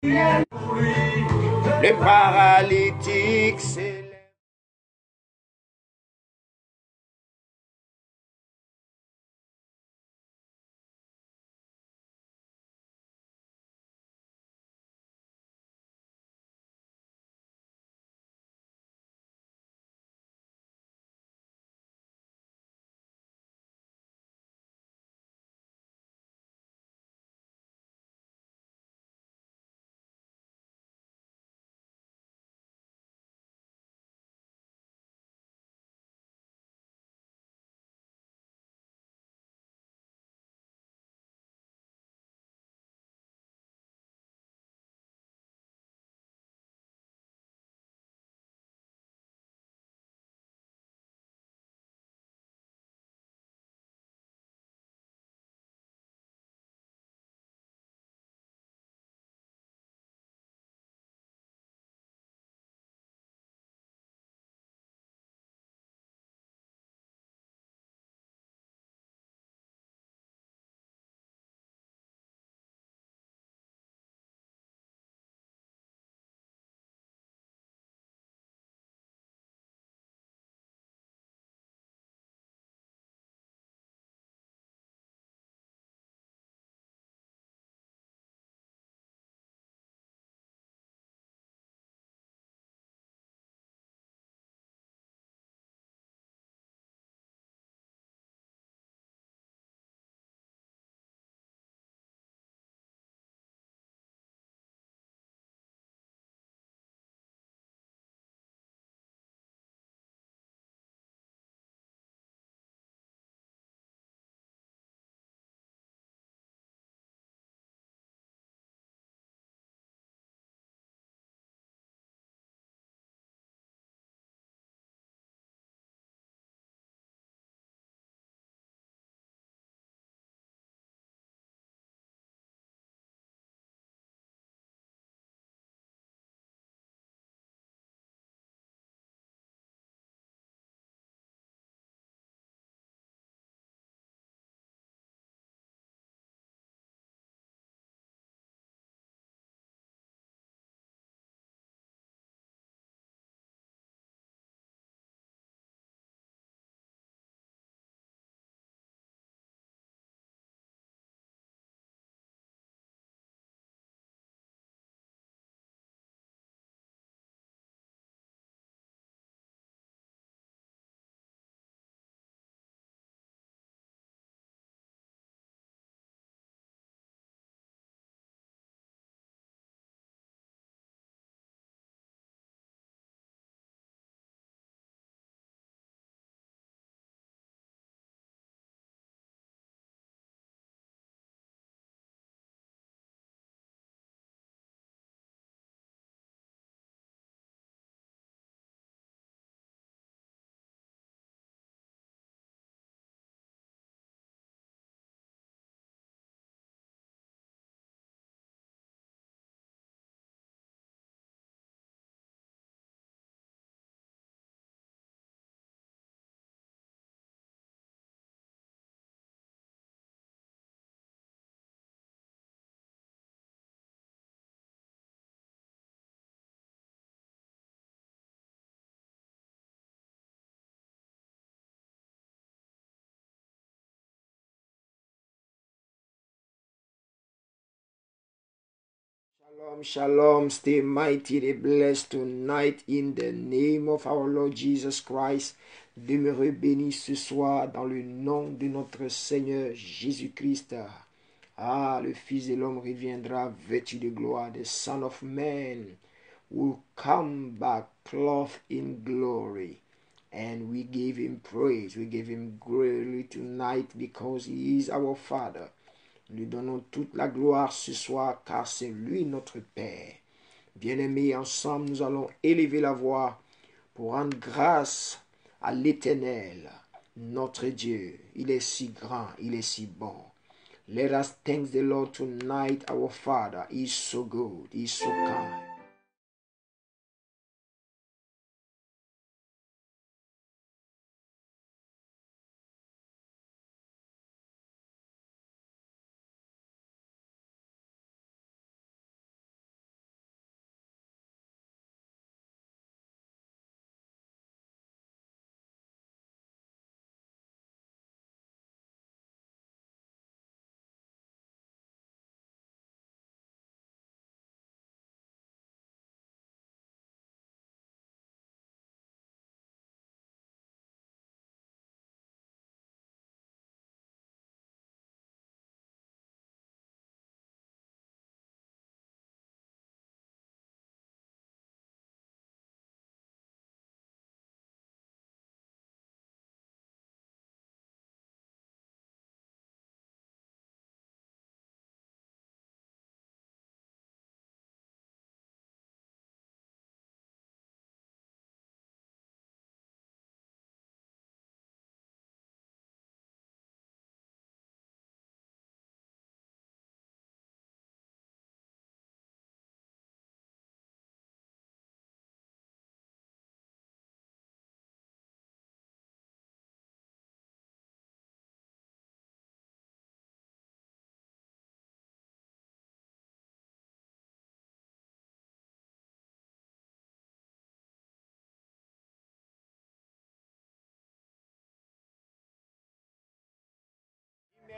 Le paralytique s'élève. Shalom, shalom. Stay mightily blessed tonight in the name of our Lord Jesus Christ. Demeurez bénis ce soir dans le nom de notre Seigneur Jésus-Christ. Ah, le Fils de l'homme reviendra vêtu de gloire. The Son of Man will come back clothed in glory. And we give him praise. We give him glory tonight because he is our Father. Nous lui donnons toute la gloire ce soir car c'est lui notre Père. Bien-aimés, ensemble, nous allons élever la voix pour rendre grâce à l'Éternel, notre Dieu. Il est si grand, il est si bon. Let us thank the Lord tonight, our Father. He is so good, he is so kind.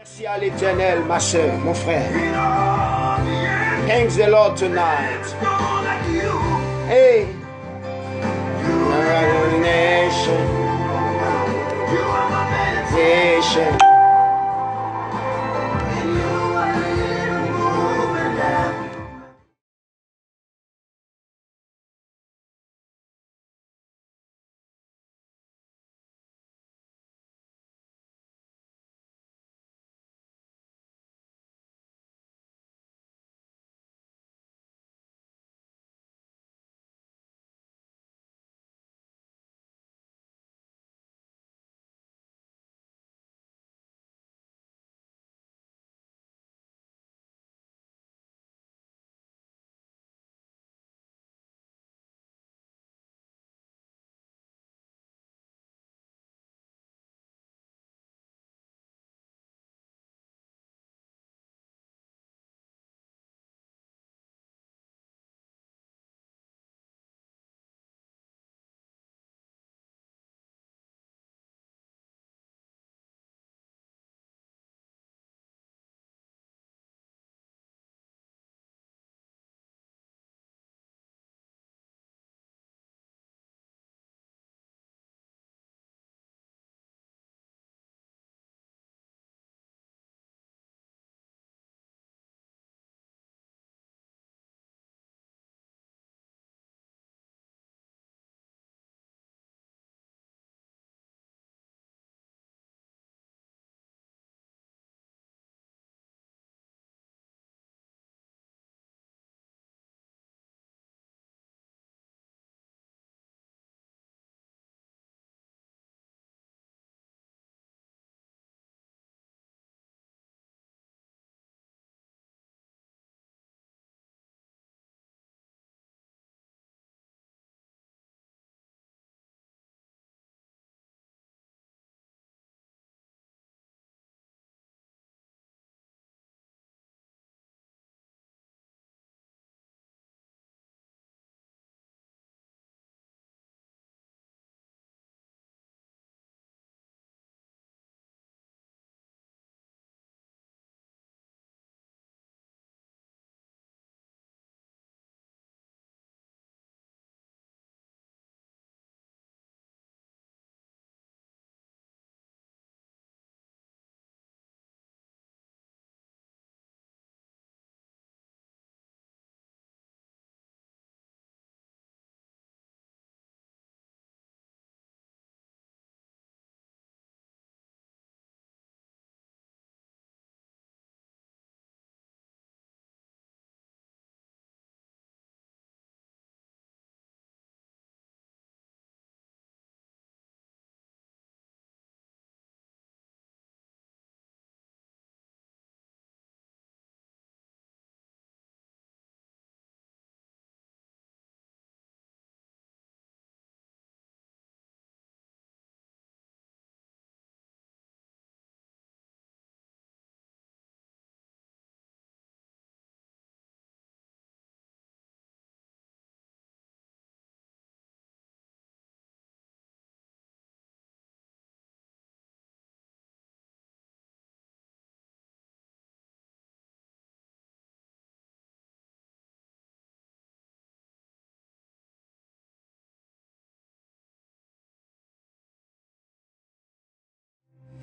Merci à l'Éternel, ma soeur, mon frère. Thanks the Lord tonight. Hey. Nation. Nation.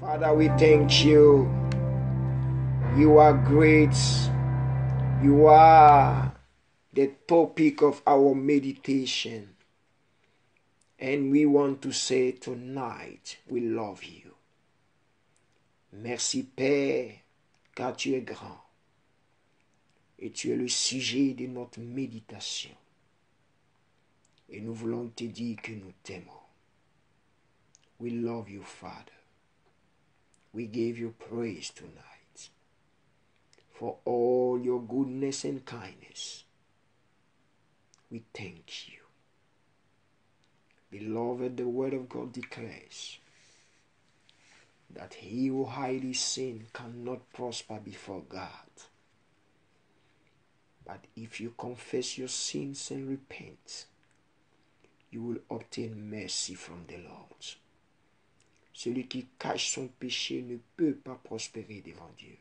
Father, we thank you. You are great. You are the topic of our meditation. And we want to say tonight, we love you. Merci Père, car tu es grand. Et tu es le sujet de notre méditation. Et nous voulons te dire que nous t'aimons. We love you, Father. We give you praise tonight for all your goodness and kindness. We thank you. Beloved, the word of God declares that he who hides his sin cannot prosper before God. But if you confess your sins and repent, you will obtain mercy from the Lord. Celui qui cache son péché ne peut pas prospérer devant Dieu.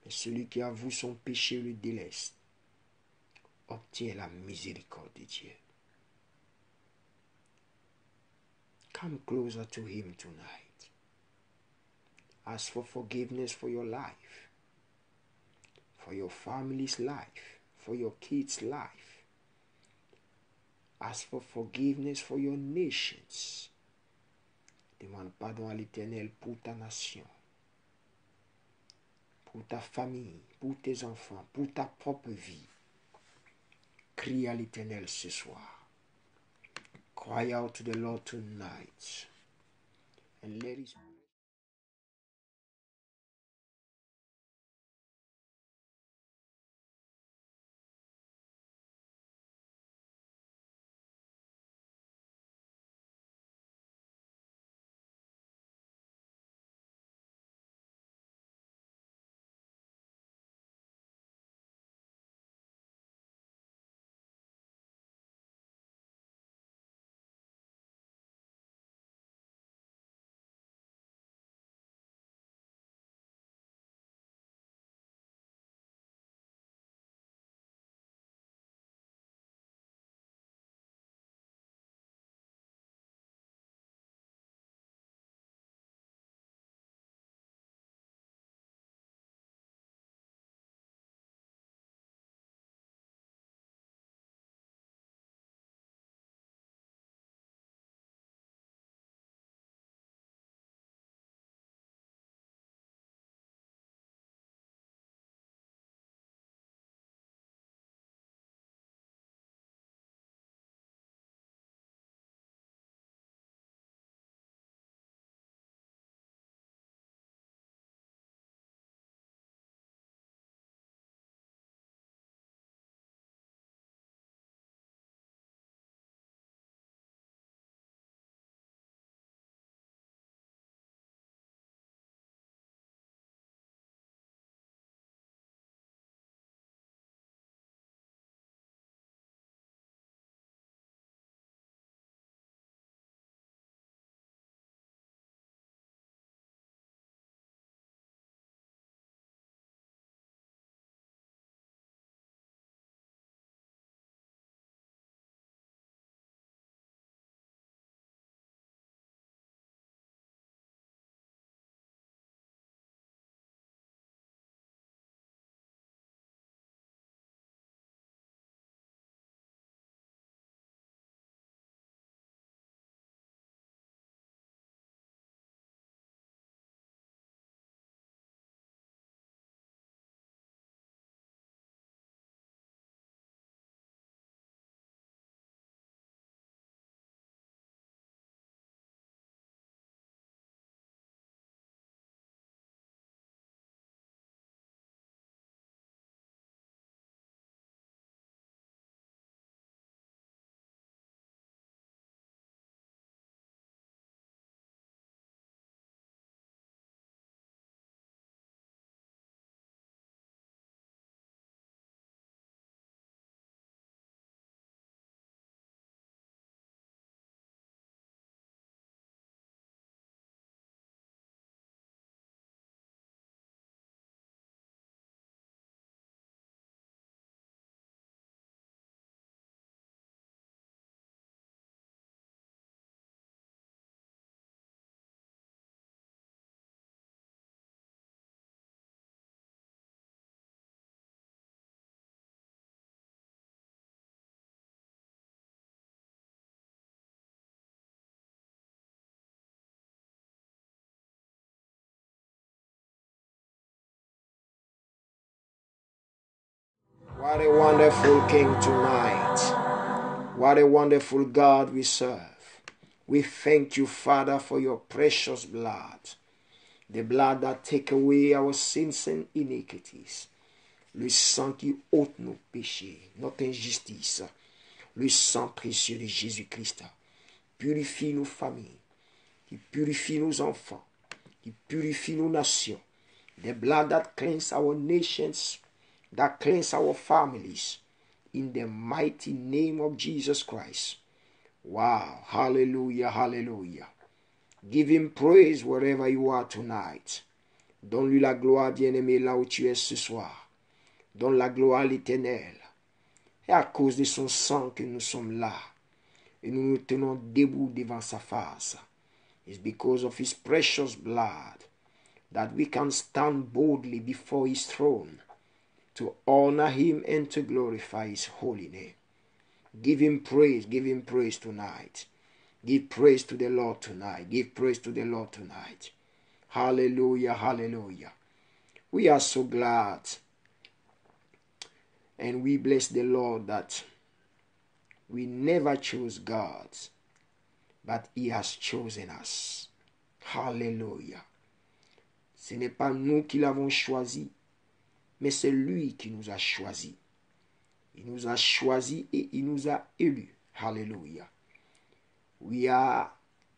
Mais celui qui avoue son péché et le délaisse obtient la miséricorde de Dieu. Come closer to him tonight. Ask for forgiveness for your life, for your family's life, for your kids' life. Ask for forgiveness for your nations. Demande pardon à l'Éternel pour ta nation, pour ta famille, pour tes enfants, pour ta propre vie. Crie à l'Éternel ce soir. Cry out to the Lord tonight. And let his What a wonderful King tonight. What a wonderful God we serve. We thank you, Father, for your precious blood. The blood that take away our sins and iniquities. Le sang qui ôte nos péchés, notre injustice. Le sang précieux de Jésus-Christ purifie nos familles, qui purifie nos enfants, qui purifie nos nations. The blood that cleanses our nations, that cleanses our families. In the mighty name of Jesus Christ, Wow. Hallelujah. Hallelujah. Give him praise wherever you are tonight. Donne-lui la gloire, bien-aimé, là où tu es ce soir. Donne la gloire à l'Éternel. Et à cause de son sang que nous sommes là. Et nous nous tenons debout devant sa face. It's because of his precious blood that we can stand boldly before his throne to honor him and to glorify his holy name. Give him praise tonight. Give praise to the Lord tonight. Give praise to the Lord tonight. Hallelujah, hallelujah. We are so glad and we bless the Lord that we never chose God, but he has chosen us. Hallelujah. Ce n'est pas nous qui l'avons choisi, mais c'est lui qui nous a choisis. Il nous a choisis et il nous a élus. Hallelujah. We are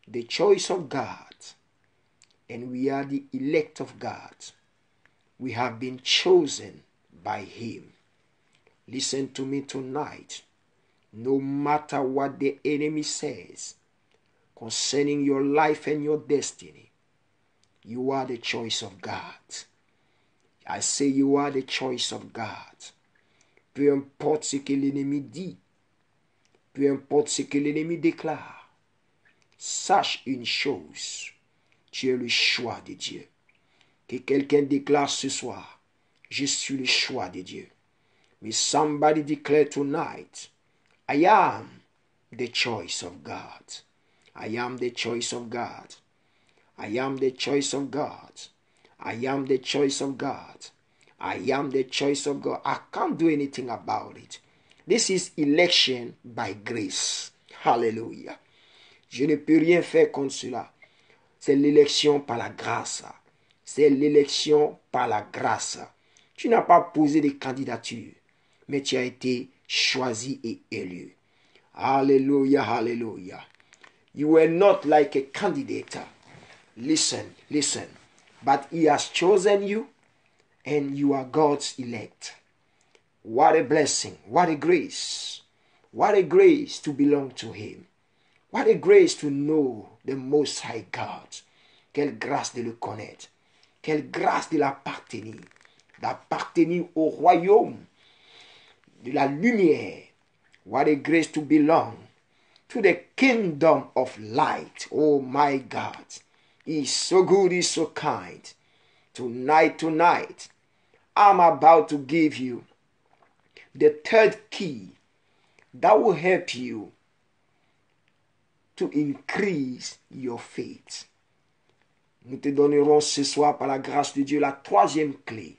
the choice of God and we are the elect of God. We have been chosen by him. Listen to me tonight. No matter what the enemy says concerning your life and your destiny, you are the choice of God. I say you are the choice of God. Peu importe ce que l'ennemi dit, peu importe ce que l'ennemi déclare, sache une chose, tu es le choix de Dieu. Que quelqu'un déclare ce soir, je suis le choix de Dieu. May somebody declare tonight, I am the choice of God. I am the choice of God. I am the choice of God. I am the choice of God. I am the choice of God. I can't do anything about it. This is election by grace. Hallelujah. Je ne peux rien faire contre cela. C'est l'élection par la grâce. C'est l'élection par la grâce. Tu n'as pas posé de candidature, mais tu as été choisi et élu. Hallelujah, hallelujah. You were not like a candidate. Listen. But he has chosen you and you are God's elect. What a blessing. What a grace. What a grace to belong to him. What a grace to know the Most High God. Quelle grâce de le connaître. Quelle grâce de l'appartenir. D'appartenir au royaume de la lumière. What a grace to belong to the kingdom of light. Oh my God. He's so good, he's so kind. Tonight, I'm about to give you the third key that will help you to increase your faith. Nous te donnerons ce soir par la grâce de Dieu la troisième clé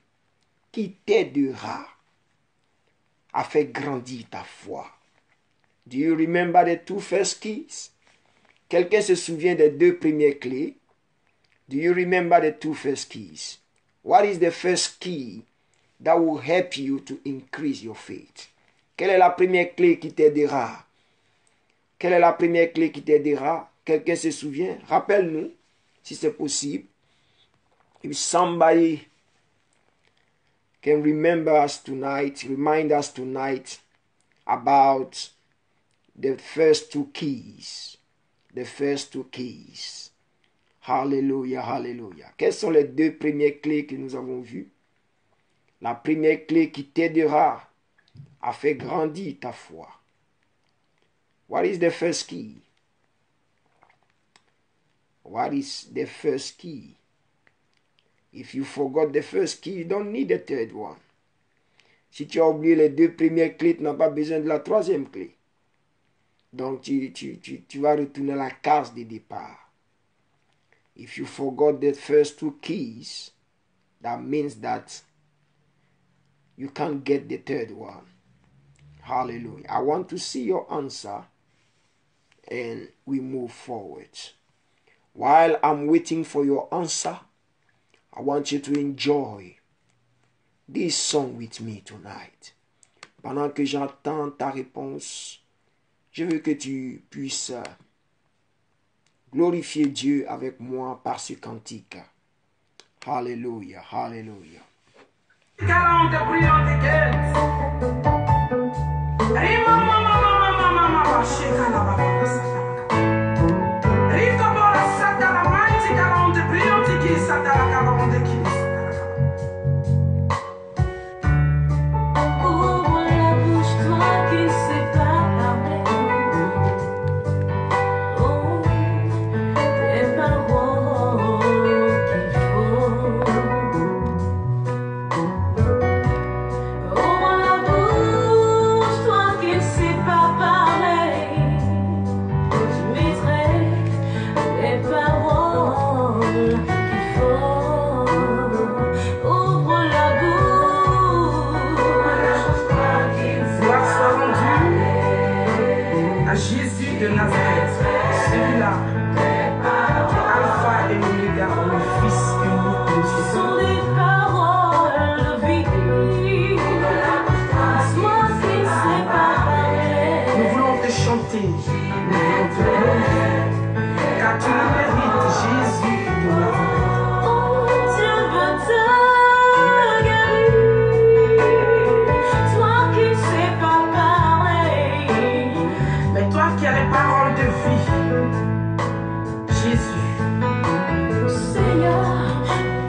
qui t'aidera à faire grandir ta foi. Do you remember the two first keys? Quelqu'un se souvient des deux premières clés? Do you remember the two first keys? What is the first key that will help you to increase your faith? Quelle est la première clé qui t'aidera? Quelle est la première clé qui t'aidera? Quelqu'un se souvient? Rappelle-nous, si c'est possible. If somebody can remember us tonight, remind us tonight about the first two keys. The first two keys. Hallelujah, hallelujah. Quelles sont les deux premières clés que nous avons vues? La première clé qui t'aidera à faire grandir ta foi. What is the first key? What is the first key? If you forgot the first key, you don't need the third one. Si tu as oublié les deux premières clés, tu n'as pas besoin de la troisième clé. Donc tu vas retourner à la case de départ. If you forgot the first two keys, that means that you can't get the third one. Hallelujah. I want to see your answer and we move forward. While I'm waiting for your answer, I want you to enjoy this song with me tonight. Pendant que j'entends ta réponse, je veux que tu puisses glorifier Dieu avec moi par ce cantique. Hallelujah, hallelujah. de Nazareth, celui-là qui est Alpha et Oméga, le Fils unique de Dieu. Ce sont des paroles de vie. Laisse-moi qui ne sais pas parler. Nous voulons te chanter, nous voulons te glorifier, car tu le mérites, Jésus de Nazareth. Oh, Dieu veut te guérir. Toi qui ne sais pas parler. Mais toi qui as les paroles de vie, Jésus, Seigneur,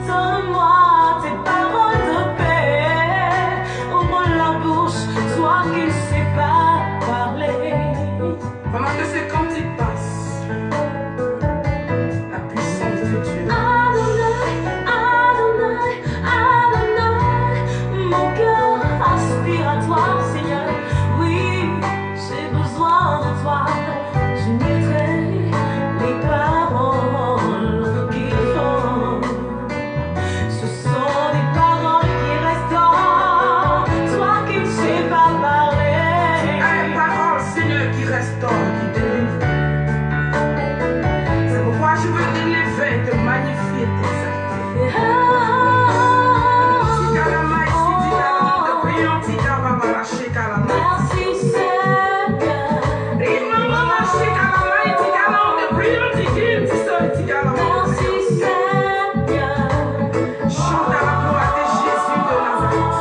donne-moi tes paroles de paix. Ouvre la bouche, toi qui ne sais pas parler. pendant que ce cantique passe, la puissance de Dieu, Adonai, Adonai, Adonai, mon cœur aspire à toi, Seigneur. Oui, j'ai besoin de toi. Je mettrai les paroles qu'il faut. Ce sont des paroles qui restaurent. Toi qui ne sais pas parler. les paroles, Seigneur, qui restaurent, qui délivrent. C'est pourquoi je veux t'élever, te magnifier, t'exalter. Si Kalama, ici, dit Kalama, te prions, si Kalama, lâchez Kalama. Merci Seigneur. Imama, lâchez Kalama, ici, Kalama, te prions, si Kim, si Sol, si Kalama. Merci Seigneur. Chante à la gloire de Jésus de Nazareth.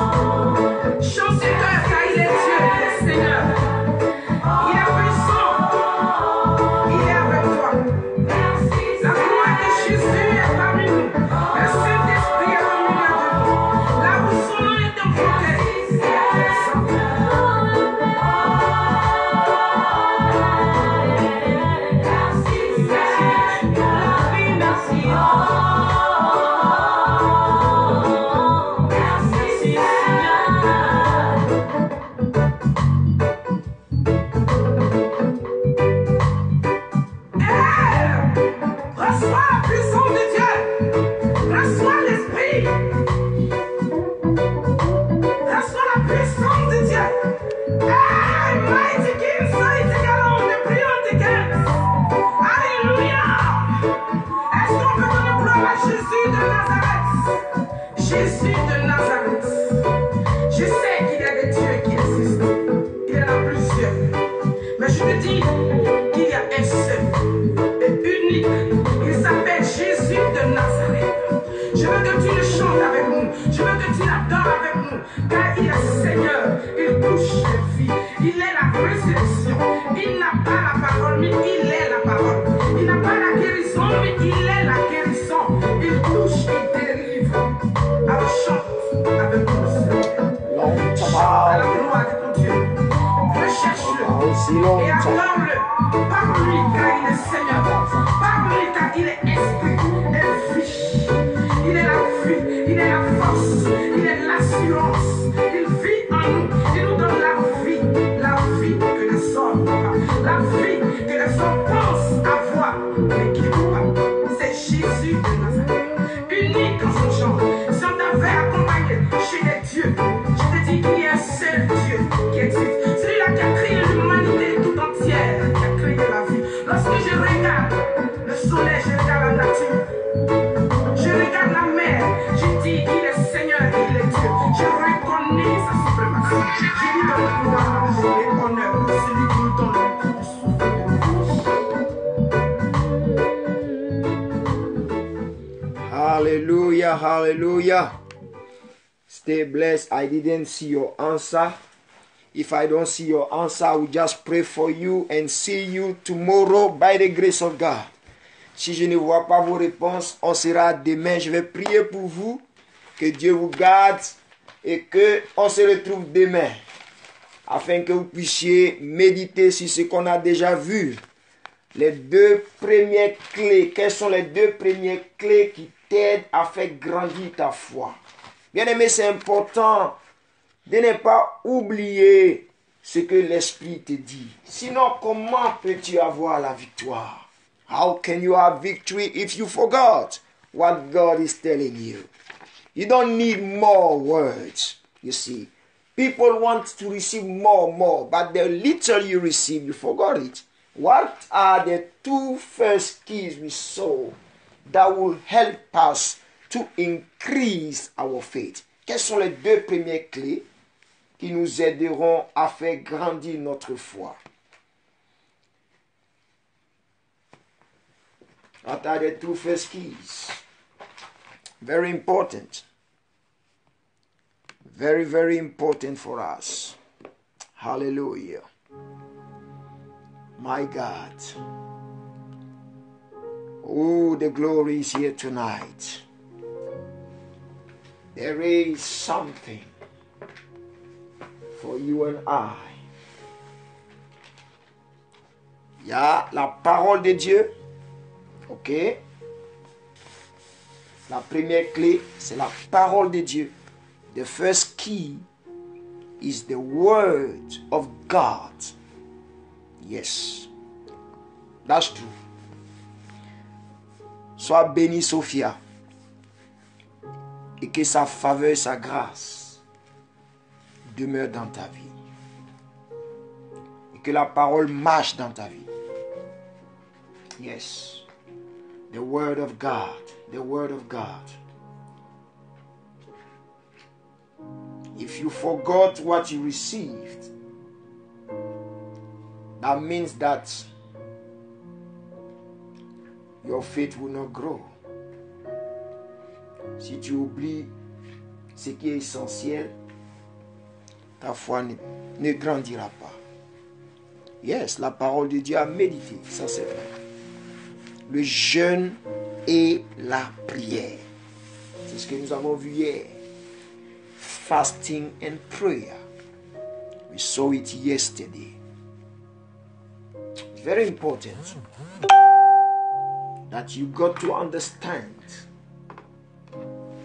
Chante ce cœur, car il est Dieu, il est Seigneur. Il est puissant. Il est avec toi. La gloire de Jésus est parmi nous. Le Saint-Esprit est au milieu de nous. Là où son nom est invoqué, il est présent. Reçois la puissance de Dieu. Reçois l'Esprit. Reçois la puissance de Dieu. Hey, mighty King, mighty God, on the priority games. Alléluia. Est-ce qu'on peut donner gloire à Jésus de Nazareth? Jésus de Nazareth. Je sais qu'il y a des dieux qui existent. Il y en a plusieurs. Mais je te dis qu'il y a un seul et unique. Il s'appelle Jésus de Nazareth. Je veux que tu le chantes avec nous. Je veux que tu l'adores avec nous. Car il est Seigneur. Il touche les vies. Il est la résurrection. Il n'a pas la parole, mais il est la parole. Il n'a pas la guérison, mais il est la guérison. Il touche, il délivre. Alors chante avec nous, Seigneur. Chante à la gloire de ton Dieu. Recherche-le. Et adore-le. Parle-lui car il est Seigneur. Parle-lui car il est esprit et vie. Il est la vie, il est la force, il est l'assurance. Il vit en nous, il nous donne la vie que les hommes n'ont pas, la vie que les hommes pensent avoir, mais qui n'ont pas. C'est Jésus de Nazareth, unique en son genre. Si on t'avait accompagné chez les dieux, je te dis qu'il y a un seul Dieu qui existe. Celui-là qui a créé l'humanité tout entière, qui a créé la vie. Lorsque je regarde le soleil, je regarde la nature. Je regarde la mer, je dis il est Seigneur, il est Dieu. Je reconnais sa suprématie. Je lui donne gloire et honneur, celui qui nous donne le souffle de vie. Hallelujah, hallelujah. Stay blessed. I didn't see your answer. If I don't see your answer, I will just pray for you and see you tomorrow by the grace of God. Si je ne vois pas vos réponses, on sera demain. Je vais prier pour vous, que Dieu vous garde et que on se retrouve demain afin que vous puissiez méditer sur ce qu'on a déjà vu. Les deux premières clés. Quelles sont les deux premières clés qui t'aident à faire grandir ta foi? Bien-aimé, c'est important de ne pas oublier ce que l'Esprit te dit. Sinon, comment peux-tu avoir la victoire? How can you have victory if you forgot what God is telling you? You don't need more words, you see. People want to receive more, but the little you receive, you forgot it. What are the two first keys we saw that will help us to increase our faith? Quelles sont les deux premières clés qui nous aideront à faire grandir notre foi? What are the two first keys? Very important. Very, very important for us. Hallelujah. My God. Oh, the glory is here tonight. There is something for you and I. Il y a la parole de Dieu. Ok? La première clé, c'est la parole de Dieu. The first key is the word of God. Yes. That's true. Sois béni, Sophia. Et que sa faveur et sa grâce demeurent dans ta vie. Et que la parole marche dans ta vie. Yes. The word of God. The word of God. If you forgot what you received, that means that your faith will not grow. Si tu oublies ce qui est essentiel, ta foi ne grandira pas. Yes, la parole de Dieu à méditer, ça c'est vrai. Le jeûne et la prière. C'est ce que nous avons vu hier. Fasting and prayer. We saw it yesterday. It's very important that you got to understand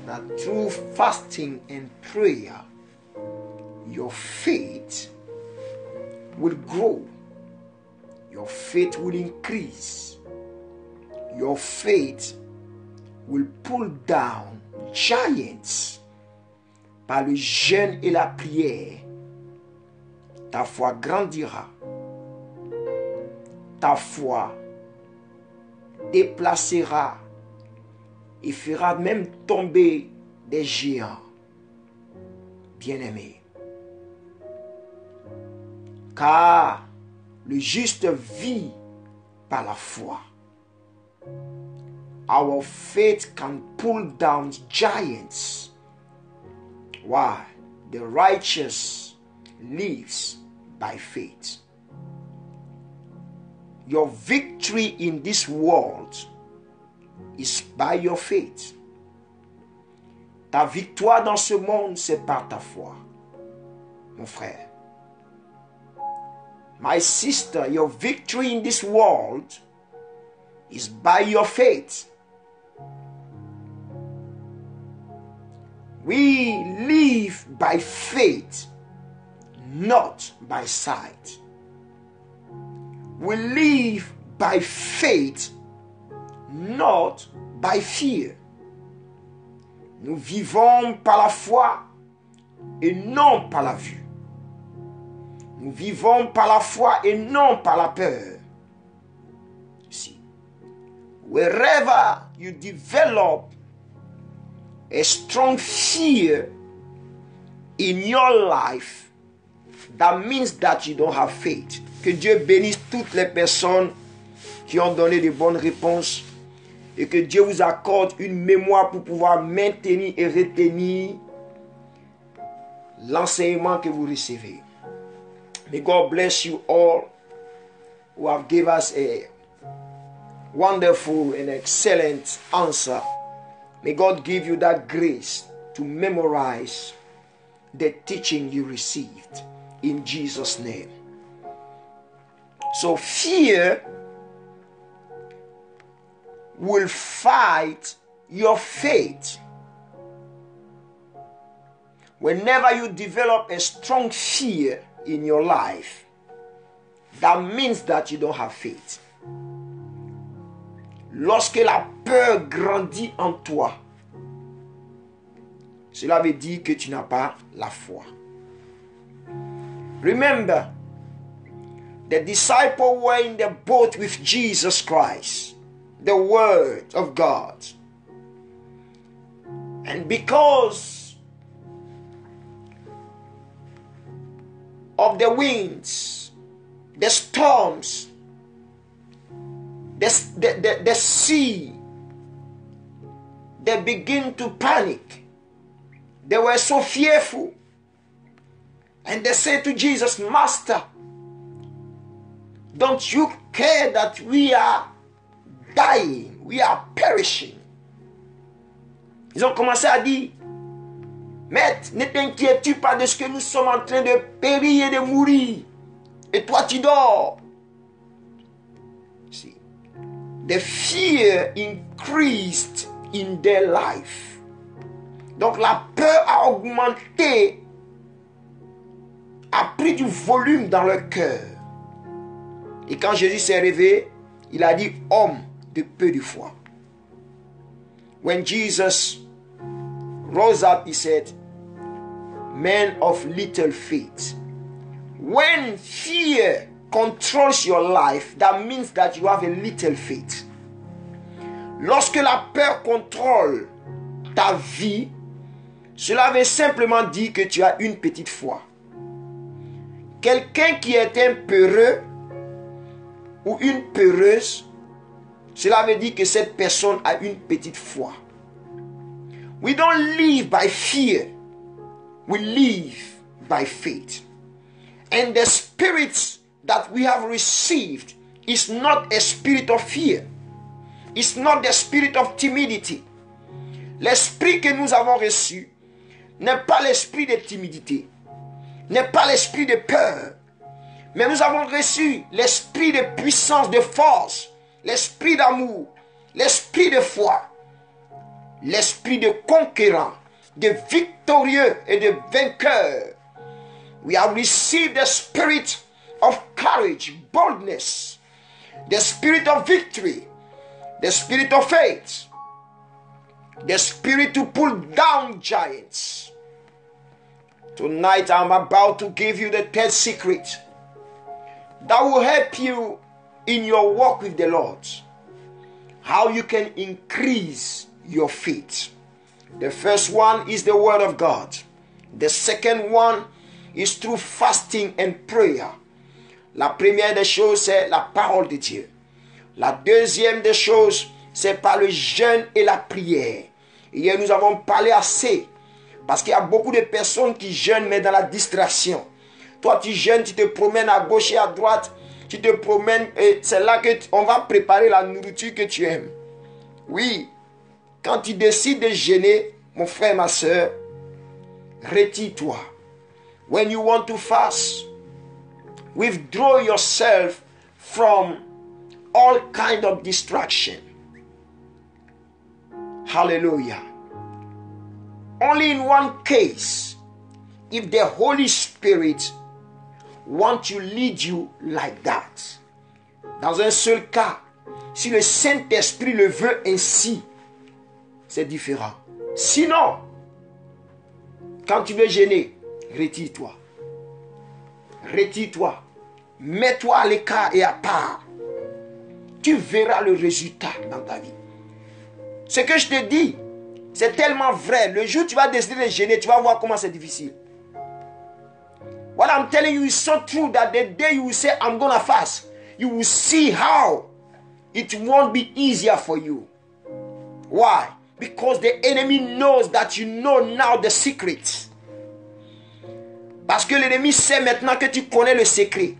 that through fasting and prayer, your faith will grow. Your faith will increase. Your faith will pull down giants. Par le jeûne et la prière, ta foi grandira. Ta foi déplacera et fera même tomber des géants. Bien-aimés. Car le juste vit par la foi. Our faith can pull down giants. Why? The righteous lives by faith. Your victory in this world is by your faith. Ta victoire dans ce monde, c'est par ta foi, mon frère. My sister, your victory in this world is by your faith. We live by faith, not by sight. We live by faith, not by fear. Nous vivons par la foi et non par la vue. Nous vivons par la foi et non par la peur. See, wherever you develop a strong fear in your life, that means that you don't have faith. Que Dieu bénisse toutes les personnes qui ont donné de bonnes réponses et que Dieu vous accorde une mémoire pour pouvoir maintenir et retenir l'enseignement que vous recevez. May God bless you all who have given us a wonderful and excellent answer. May God give you that grace to memorize the teaching you received in Jesus' name. So fear will fight your faith. Whenever you develop a strong fear in your life, that means that you don't have faith. Lorsque la peur grandit en toi, cela veut dire que tu n'as pas la foi. Remember, The disciples were in the boat with Jesus Christ, the Word of God. And because of the winds, the storms, the sea, they begin to panic. They were so fearful. And they said to Jesus, Master, don't you care that we are dying, we are perishing? Ils ont commencé à dire, Maître, ne t'inquiètes-tu pas de ce que nous sommes en train de périr et de mourir? Et toi tu dors. See, the fear increased in their life. Donc la peur a augmenté, a pris du volume dans leur cœur. Et quand Jésus s'est réveillé, il a dit, homme de peu de foi. When Jesus rose up, he said, man of little faith. When fear controls your life, that means that you have a little faith. Lorsque la peur contrôle ta vie, cela veut simplement dire que tu as une petite foi. Quelqu'un qui est un peureux ou une peureuse, cela veut dire que cette personne a une petite foi. We don't live by fear. We live by faith. And the spirit that we have received is not a spirit of fear. It's not the spirit of timidity. L'esprit que nous avons reçu n'est pas l'esprit de timidité, n'est pas l'esprit de peur, mais nous avons reçu l'esprit de puissance, de force, l'esprit d'amour, l'esprit de foi, l'esprit de conquérant, de victorieux et de vainqueur. We have received the spirit of courage, boldness, the spirit of victory, the spirit of faith, the spirit to pull down giants. Tonight I'm about to give you the third secret that will help you in your walk with the Lord. How you can increase your faith. The first one is the Word of God. The second one is through fasting and prayer. La première des choses, c'est la parole de Dieu. La deuxième des choses, c'est par le jeûne et la prière. Hier, nous avons parlé assez. Parce qu'il y a beaucoup de personnes qui jeûnent, mais dans la distraction. Toi, tu jeûnes, tu te promènes à gauche et à droite. Tu te promènes et c'est là qu'on va préparer la nourriture que tu aimes. Oui, quand tu décides de jeûner, mon frère, ma soeur, retire-toi. When you want to fast, withdraw yourself from all kind of distraction. Hallelujah. Only in one case, if the Holy Spirit wants to lead you like that. Dans un seul cas, si le Saint-Esprit le veut ainsi, c'est différent. Sinon, quand tu veux jeûner, retire-toi. Retire-toi. Mets-toi à l'écart et à part. Tu verras le résultat dans ta vie. Ce que je te dis, c'est tellement vrai. Le jour où tu vas décider de jeûner, tu vas voir comment c'est difficile. What I'm telling you is so true that the day you will say, I'm going to fast, you will see how it won't be easier for you. Why? Because the enemy knows that you know now the secret. Parce que l'ennemi sait maintenant que tu connais le secret.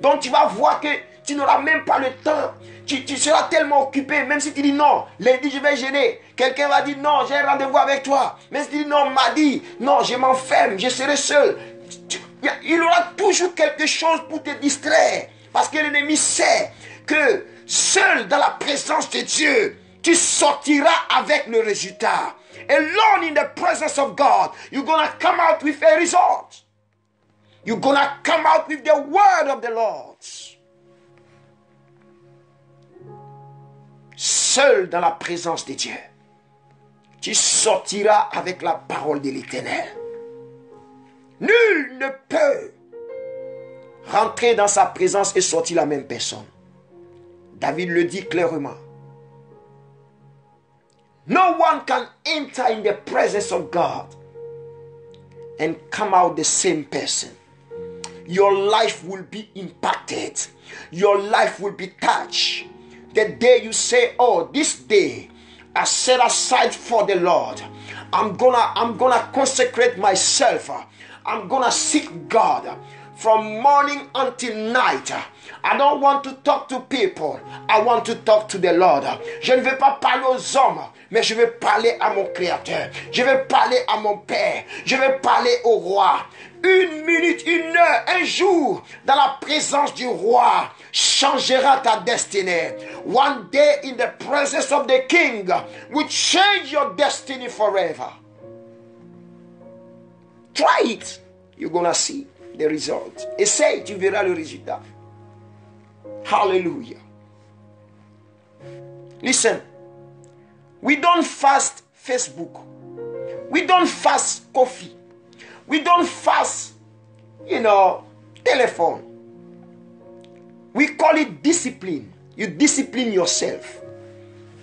Donc tu vas voir que tu n'auras même pas le temps. Tu seras tellement occupé. Même si tu dis non, lundi je vais jeûner. Quelqu'un va dire non, j'ai un rendez-vous avec toi. Même si tu dis non, mardi, non, je m'enferme, je serai seul. Il aura toujours quelque chose pour te distraire. Parce que l'ennemi sait que seul dans la présence de Dieu, tu sortiras avec le résultat. Alone in the presence of God, you're going to come out with a result. You're going to come out with the word of the Lord. Seul dans la présence de Dieu, tu sortiras avec la parole de l'Éternel. Nul ne peut rentrer dans sa présence et sortir la même personne. David le dit clairement. No one can enter in the presence of God and come out the same person. Your life will be impacted. Your life will be touched. The day you say, oh, this day I set aside for the Lord. I'm gonna consecrate myself. I'm gonna seek God from morning until night. I don't want to talk to people. I want to talk to the Lord. Je ne vais pas parler aux hommes, mais je vais parler à mon Créateur. Je vais parler à mon Père. Je vais parler au Roi. 1 minute, 1 heure, un jour, dans la présence du Roi, changera ta destinée. One day in the presence of the King will change your destiny forever. Try it. You're gonna see the result. Essaye, tu verras le résultat. Hallelujah. Listen, we don't fast Facebook. We don't fast coffee. We don't fast, telephone. We call it discipline. You discipline yourself.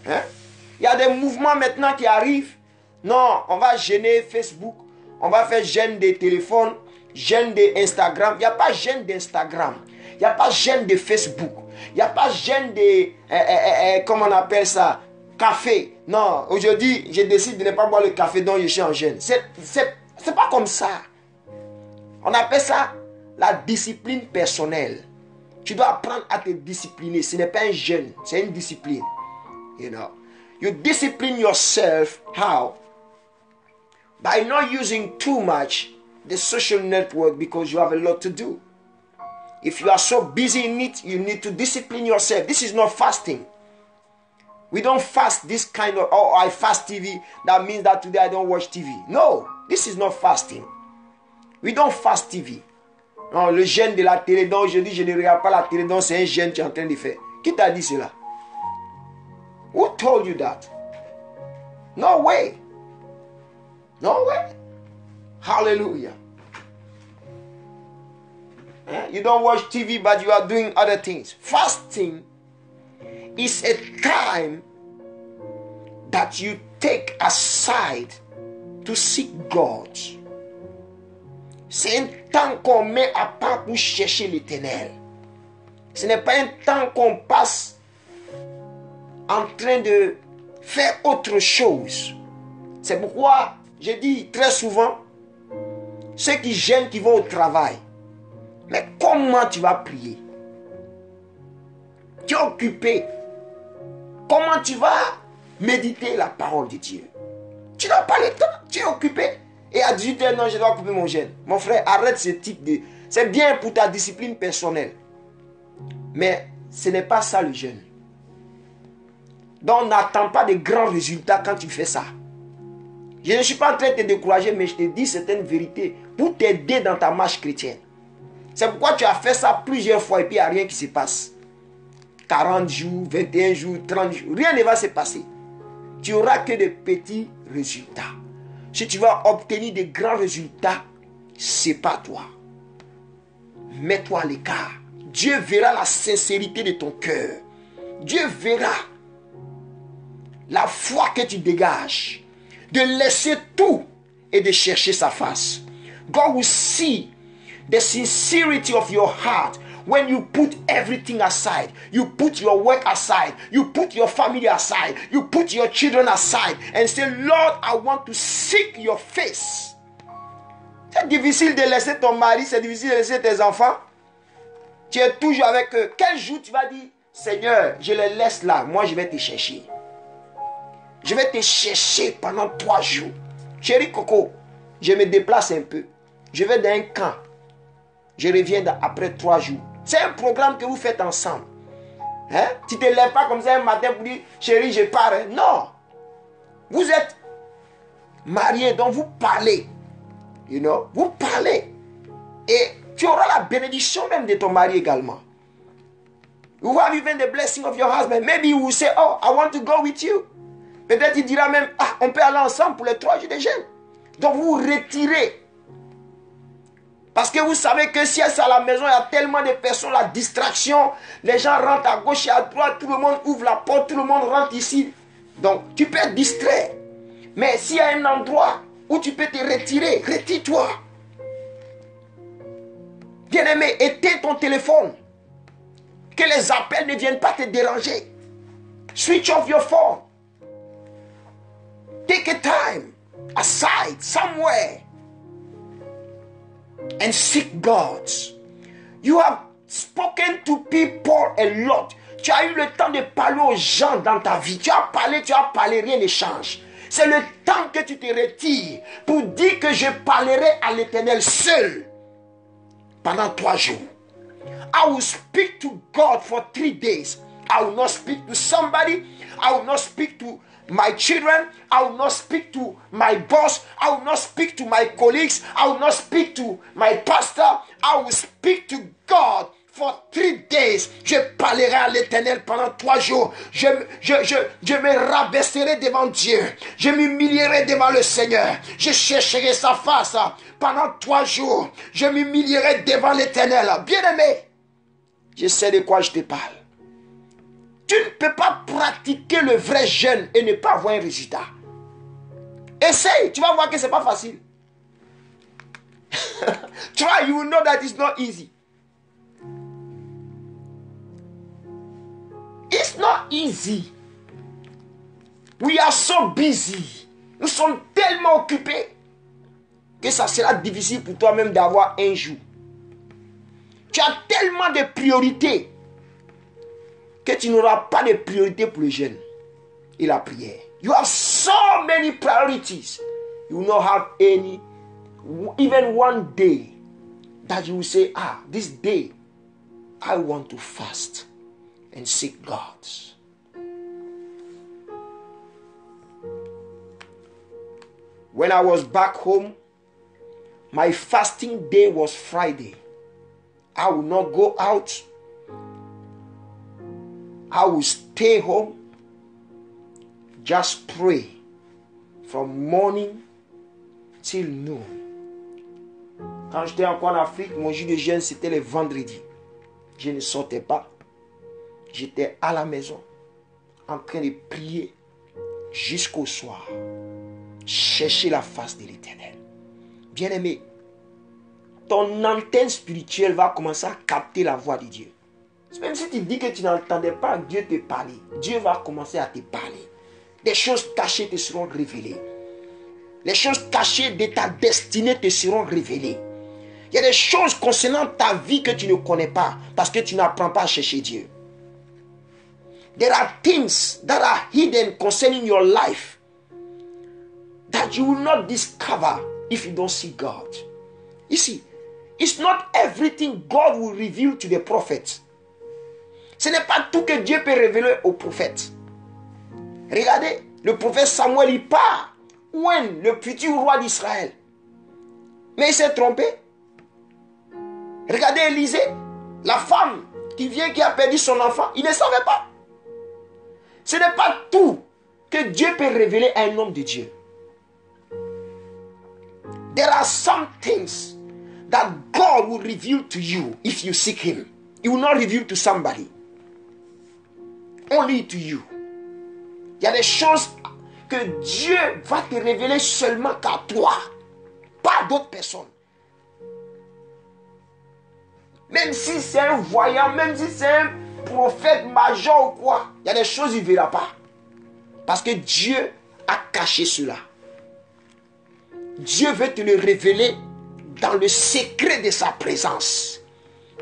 Hein? Il y a des mouvements maintenant qui arrivent. Non, on va jeûner Facebook. On va faire jeûne des téléphones, jeûne d'Instagram. Il n'y a pas jeûne d'Instagram. Il n'y a pas jeûne de Facebook. Il n'y a pas jeûne de, comment on appelle ça, café. Non, aujourd'hui, je décide de ne pas boire le café dont je suis en jeûne. C'est pas comme ça. On appelle ça la discipline personnelle. Tu dois apprendre à te discipliner. Ce n'est pas un jeûne, c'est une discipline. You discipline yourself. How? By not using too much the social network because you have a lot to do. If you are so busy in it, you need to discipline yourself. This is not fasting. We don't fast this kind of, oh, I fast TV. That means that today I don't watch TV. No, this is not fasting. We don't fast TV. Non, le jeûne de la télé, donc je dis je ne regarde pas la télé, donc c'est un jeûne que tu es en train de faire. Qui t'a dit cela? Who told you that? No way. No way. Hallelujah. You don't watch TV, but you are doing other things. Fasting is a time that you take aside to seek God. C'est un temps qu'on met à part pour chercher l'Éternel. Ce n'est pas un temps qu'on passe en train de faire autre chose. C'est pourquoi je dis très souvent, ceux qui jeûnent, qui vont au travail, mais comment tu vas prier? Tu es occupé. Comment tu vas méditer la parole de Dieu? Tu n'as pas le temps, tu es occupé. Et à 18h, non, je dois couper mon jeûne. Mon frère, arrête ce type de... C'est bien pour ta discipline personnelle. Mais ce n'est pas ça le jeûne. Donc n'attends pas de grands résultats quand tu fais ça. Je ne suis pas en train de te décourager, mais je te dis certaines vérités pour t'aider dans ta marche chrétienne. C'est pourquoi tu as fait ça plusieurs fois et puis il n'y a rien qui se passe. 40 jours, 21 jours, 30 jours, rien ne va se passer. Tu n'auras que de petits résultats. Si tu vas obtenir de grands résultats, c'est pas toi. Mets-toi à l'écart. Dieu verra la sincérité de ton cœur. Dieu verra la foi que tu dégages. De laisser tout et de chercher sa face. God will see the sincerity of your heart when you put everything aside. You put your work aside. You put your family aside. You put your children aside and say, Lord, I want to seek your face. C'est difficile de laisser ton mari, c'est difficile de laisser tes enfants. Tu es toujours avec eux. Quel jour tu vas dire, Seigneur, je les laisse là, moi je vais te chercher. Je vais te chercher pendant 3 jours. Chérie Coco, je me déplace un peu. Je vais dans un camp. Je reviens après 3 jours. C'est un programme que vous faites ensemble. Hein? Tu ne te lèves pas comme ça un matin pour dire, chérie, je pars. Hein? Non. Vous êtes mariés, donc vous parlez. Vous parlez. Et tu auras la bénédiction même de ton mari également. You have even the blessing of your husband. Maybe you will say, oh, I want to go with you. Peut-être il dira même, ah, on peut aller ensemble pour les 3 jours de jeûne. Donc vous vous retirez. Parce que vous savez que si elle est à la maison, il y a tellement de personnes, la distraction. Les gens rentrent à gauche et à droite, tout le monde ouvre la porte, tout le monde rentre ici. Donc, tu peux être distrait. Mais s'il y a un endroit où tu peux te retirer, retire-toi. Bien-aimé, éteins ton téléphone. Que les appels ne viennent pas te déranger. Switch off your phone. Take a time aside somewhere and seek God. You have spoken to people a lot. Tu as eu le temps de parler aux gens dans ta vie. Tu as parlé, rien ne change. C'est le temps que tu te retires pour dire que je parlerai à l'Éternel seul pendant 3 jours. I will speak to God for 3 days. I will not speak to somebody. I will not speak to my children. I will not speak to my boss. I will not speak to my colleagues. I will not speak to my pastor. I will speak to God for 3 days. Je parlerai à l'Éternel pendant 3 jours. Je me rabaisserai devant Dieu. Je m'humilierai devant le Seigneur. Je chercherai sa face pendant 3 jours. Je m'humilierai devant l'Éternel. Bien-aimé, je sais de quoi je te parle. Tu ne peux pas pratiquer le vrai jeûne et ne pas avoir un résultat. Essaye, tu vas voir que ce n'est pas facile. Try, you will know that it's not easy. It's not easy. We are so busy. Nous sommes tellement occupés que ça sera difficile pour toi-même d'avoir un jour. Tu as tellement de priorités que tu n'auras pas de priorité pour le jeûne et la prière. You have so many priorities. You will not have any, even one day that you will say, this day I want to fast and seek God. When I was back home, my fasting day was Friday. I will not go out. I will stay home. Just pray from morning till noon. Quand j'étais encore en Afrique, mon jour de jeûne, c'était le vendredi. Je ne sortais pas. J'étais à la maison, en train de prier jusqu'au soir. Chercher la face de l'Éternel. Bien-aimé, ton antenne spirituelle va commencer à capter la voix de Dieu. Même si tu dis que tu n'entendais pas Dieu te parler, Dieu va commencer à te parler. Des choses cachées te seront révélées. Les choses cachées de ta destinée te seront révélées. Il y a des choses concernant ta vie que tu ne connais pas parce que tu n'apprends pas à chercher Dieu. There are things that are hidden concerning your life that you will not discover if you don't see God. You see, it's not everything God will reveal to the prophet. Ce n'est pas tout que Dieu peut révéler au prophète. Regardez, le prophète Samuel, il part. When, le futur roi d'Israël. Mais il s'est trompé. Regardez Élisée, la femme qui a perdu son enfant, il ne savait pas. Ce n'est pas tout que Dieu peut révéler à un homme de Dieu. There are some things that God will reveal to you if you seek Him. He will not reveal to somebody. Only to you. Il y a des choses que Dieu va te révéler seulement qu'à toi, pas d'autres personnes. Même si c'est un voyant, même si c'est un prophète major ou quoi, il y a des choses qu'il ne verra pas. Parce que Dieu a caché cela. Dieu veut te le révéler dans le secret de sa présence.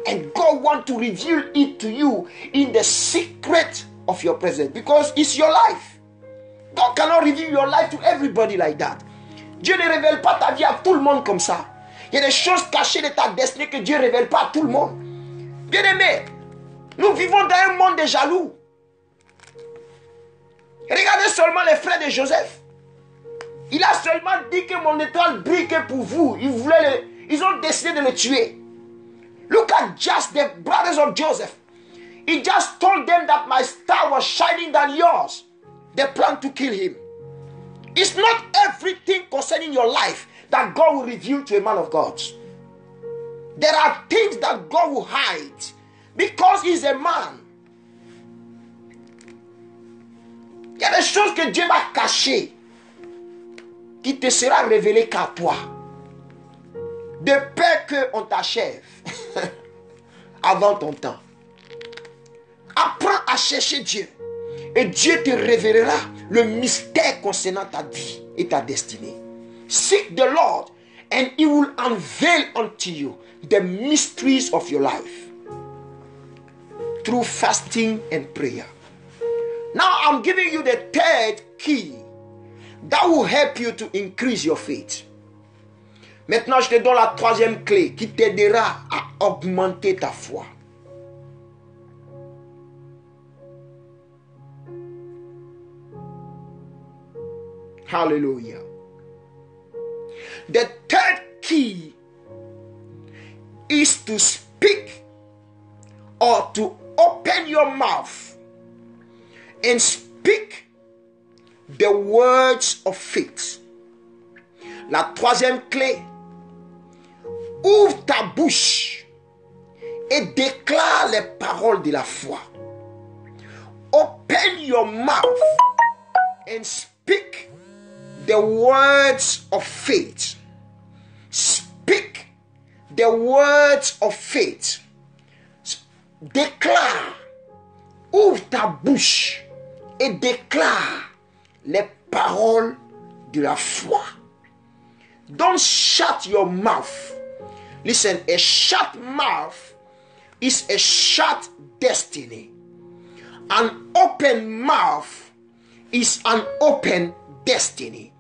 And God wants to reveal it to you in the secret of your presence. Because it's your life. God cannot reveal your life to everybody like that. Dieu ne révèle pas ta vie à tout le monde comme ça. Il y a des choses cachées de ta destinée que Dieu ne révèle pas à tout le monde. Bien-aimés, nous vivons dans un monde de jaloux. Regardez seulement les frères de Joseph. Il a seulement dit que mon étoile brille que pour vous. Ils ont décidé de le tuer. Look at just the brothers of Joseph. He just told them that my star was shining than yours. They planned to kill him. It's not everything concerning your life that God will reveal to a man of God. There are things that God will hide because he's a man. Il y a des choses que Dieu va cacher qui te sera révélé qu'à toi. De peur qu'on t'achève avant ton temps. Apprends à chercher Dieu. Et Dieu te révélera le mystère concernant ta vie et ta destinée. Seek the Lord and he will unveil unto you the mysteries of your life through fasting and prayer. Now I'm giving you the third key that will help you to increase your faith. Maintenant, je te donne la troisième clé qui t'aidera à augmenter ta foi. Hallelujah. The third key is to speak or to open your mouth and speak the words of faith. La troisième clé, ouvre ta bouche et déclare les paroles de la foi. Open your mouth and speak the words of faith. Speak the words of faith. Déclare, ouvre ta bouche et déclare les paroles de la foi. Don't shut your mouth. Listen, a shut mouth is a shut destiny. An open mouth is an open destiny.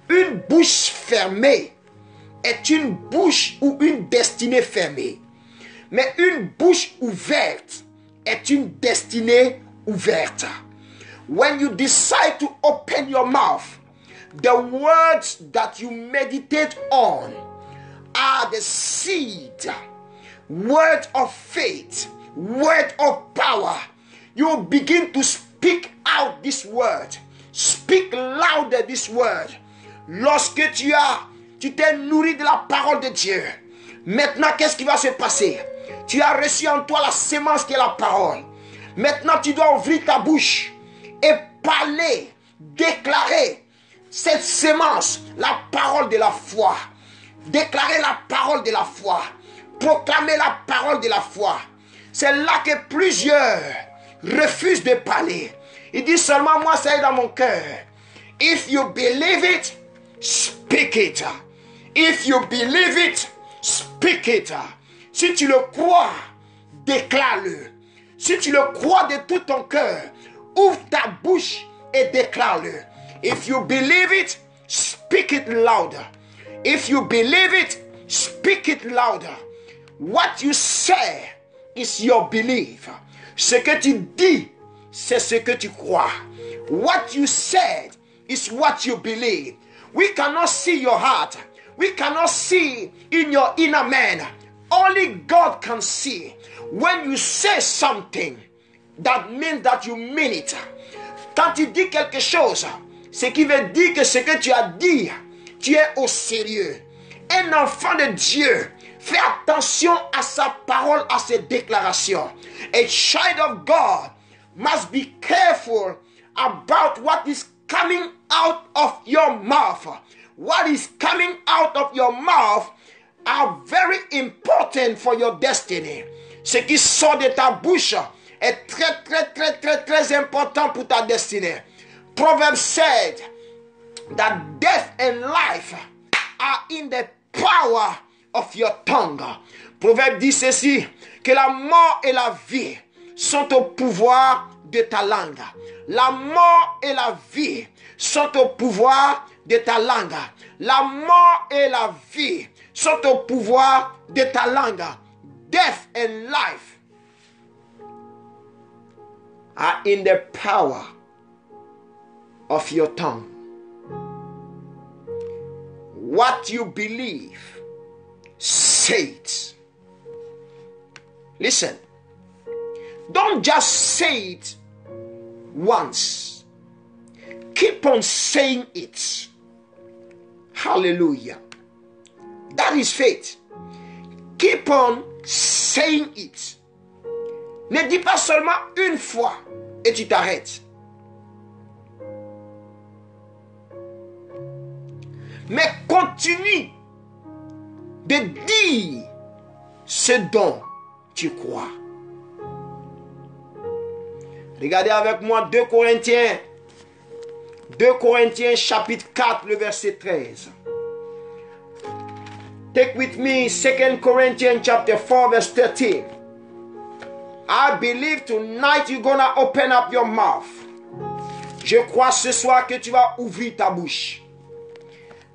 Une bouche fermée est une bouche ou une destinée fermée. Mais une bouche ouverte est une destinée ouverte. When you decide to open your mouth, the words that you meditate on are the seed, word of faith, word of power. You begin to speak out this word. Speak louder this word. Lorsque tu t'es nourri de la parole de Dieu, maintenant qu'est-ce qui va se passer? Tu as reçu en toi la sémence qui est la parole. Maintenant tu dois ouvrir ta bouche et parler, déclarer cette sémence, la parole de la foi. Déclarer la parole de la foi. Proclamer la parole de la foi. C'est là que plusieurs refusent de parler. Ils disent seulement, moi ça est dans mon cœur. If you believe it, speak it. If you believe it, speak it. Si tu le crois, déclare-le. Si tu le crois de tout ton cœur, ouvre ta bouche et déclare-le. If you believe it, speak it louder. If you believe it, speak it louder. What you say is your belief. Ce que tu dis, c'est ce que tu crois. What you said is what you believe. We cannot see your heart. We cannot see in your inner man. Only God can see. When you say something, that means that you mean it. Quand tu dis quelque chose, ce qui veut dire que ce que tu as dit, tu es au sérieux. Un enfant de Dieu fait attention à sa parole, à ses déclarations. A child of God must be careful about what is coming out of your mouth. What is coming out of your mouth are very important for your destiny. Ce qui sort de ta bouche est très important pour ta destinée. Proverbs said that death and life are in the power of your tongue. Proverbe dit ceci, que la mort et la vie sont au pouvoir de ta langue. La mort et la vie sont au pouvoir de ta langue. La mort et la vie sont au pouvoir de ta langue. Death and life are in the power of your tongue. What you believe, say it. Listen, don't just say it once. Keep on saying it. Hallelujah. That is faith. Keep Keep on saying it. Ne dis pas seulement une fois et tu t'arrêtes. Mais continue de dire ce dont tu crois. Regardez avec moi 2 Corinthiens. 2 Corinthiens chapitre 4, le verset 13. Take with me 2 Corinthians chapter 4 verse 13. I believe tonight you're gonna open up your mouth. Je crois ce soir que tu vas ouvrir ta bouche.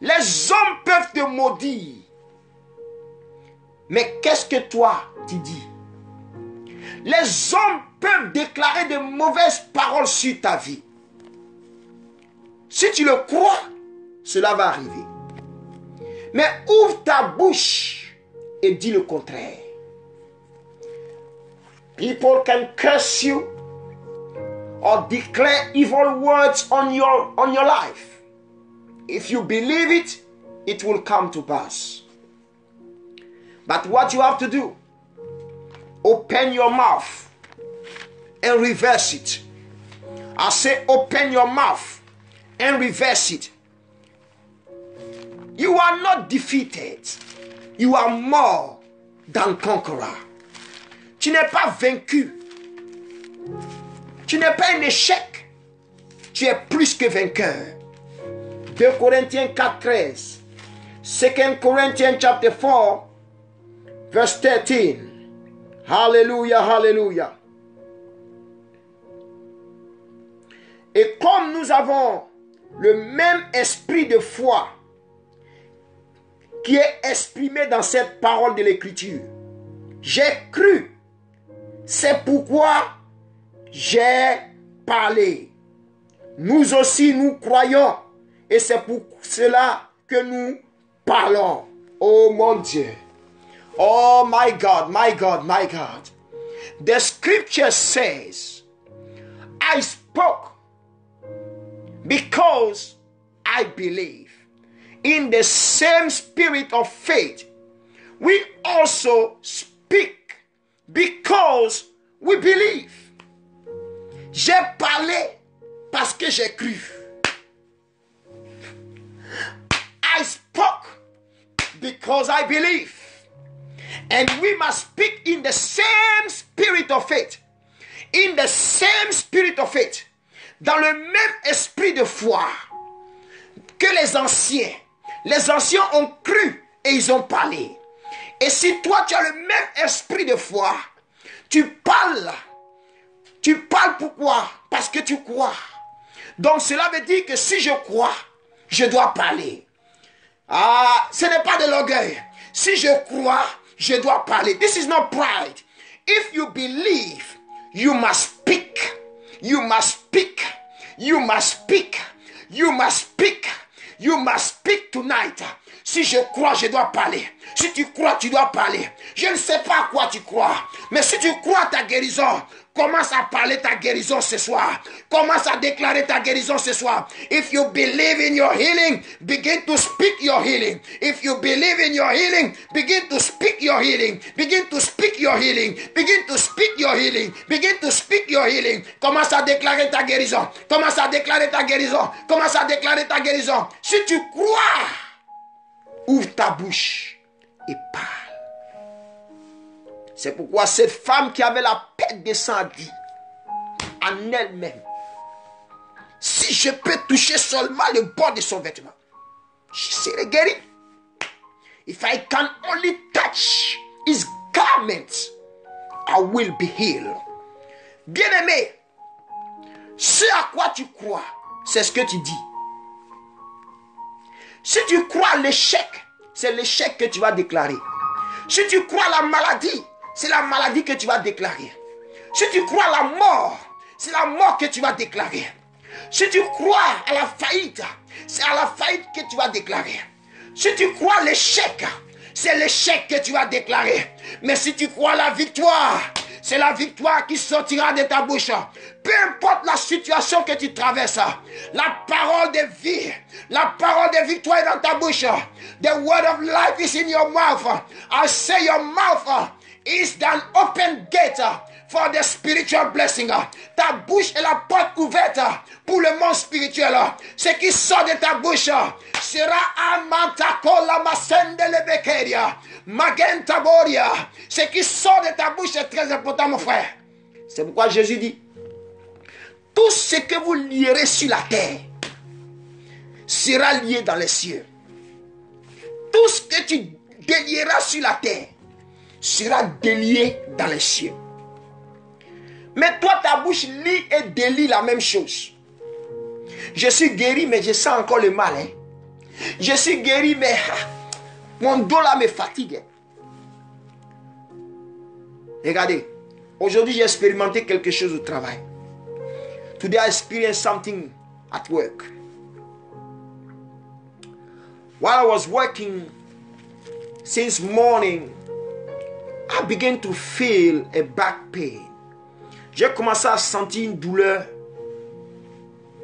Les hommes peuvent te maudire. Mais qu'est-ce que toi tu dis? Les hommes peuvent déclarer de mauvaises paroles sur ta vie. Si tu le crois, cela va arriver. Mais ouvre ta bouche et dis le contraire. People can curse you or declare evil words on your life. If you believe it, it will come to pass. But what you have to do, open your mouth and reverse it. I say open your mouth and reverse it. You are not defeated. You are more than conqueror. Tu n'es pas vaincu. Tu n'es pas un échec. Tu es plus que vainqueur. 2 Corinthiens 4:13. 2 Corinthians chapter 4 verse 13. Hallelujah, hallelujah. Et comme nous avons le même esprit de foi qui est exprimé dans cette parole de l'Écriture, j'ai cru, c'est pourquoi j'ai parlé. Nous aussi, nous croyons, et c'est pour cela que nous parlons. Oh mon Dieu. Oh my God, my God, my God. The scripture says, I spoke because I believe. In the same spirit of faith, we also speak because we believe. J'ai parlé parce que j'ai cru. I spoke because I believe. And we must speak in the same spirit of faith. In the same spirit of faith. Dans le même esprit de foi que les anciens. Les anciens ont cru et ils ont parlé. Et si toi tu as le même esprit de foi, tu parles. Tu parles pourquoi? Parce que tu crois. Donc cela veut dire que si je crois, je dois parler. Ah, ce n'est pas de l'orgueil. Si je crois, je dois parler. This is not pride. If you believe, you must speak. You must speak. You must speak. You must speak. You must speak tonight. Si je crois, je dois parler. Si tu crois, tu dois parler. Je ne sais pas à quoi tu crois. Mais si tu crois à ta guérison, commence à parler ta guérison ce soir. Commence à déclarer ta guérison ce soir. If you believe in your healing, begin to speak your healing. If you believe in your healing, begin to speak your healing. Begin to speak your healing. Begin to speak your healing. Begin to speak your healing. Commence à déclarer ta guérison. Commence à déclarer ta guérison. Commence à déclarer ta guérison. Si tu crois, ouvre ta bouche et parle. C'est pourquoi cette femme qui avait la perte de sang dit en elle-même, si je peux toucher seulement le bord de son vêtement, je serai guéri. If I can only touch his garment, I will be healed. Bien-aimé, ce à quoi tu crois, c'est ce que tu dis. Si tu crois à l'échec, c'est l'échec que tu vas déclarer. Si tu crois à la maladie, c'est la maladie que tu vas déclarer. Si tu crois à la mort, c'est la mort que tu vas déclarer. Si tu crois à la faillite, c'est à la faillite que tu vas déclarer. Si tu crois à l'échec, c'est l'échec que tu vas déclarer. Mais si tu crois à la victoire, C'est la victoire qui sortira de ta bouche. Peu importe la situation que tu traverses, la parole de vie, la parole de victoire est dans ta bouche. The word of life is in your mouth. I say your mouth is an open gate for the spiritual blessing. Ta bouche est la porte ouverte pour le monde spirituel. Ce qui sort de ta bouche sera amantakola masende lebekeria magenta boria. Ce qui sort de ta bouche est très important, mon frère. C'est pourquoi Jésus dit, tout ce que vous lierez sur la terre sera lié dans les cieux. Tout ce que tu délieras sur la terre sera délié dans les cieux. Mais toi, ta bouche lit et délie la même chose. Je suis guéri, mais je sens encore le mal. Je suis guéri, mais mon dos là me fatigue. Regardez, aujourd'hui j'ai expérimenté quelque chose au travail. Today I experienced something at work. While I was working since morning, I began to feel a back pain. J'ai commencé à sentir une douleur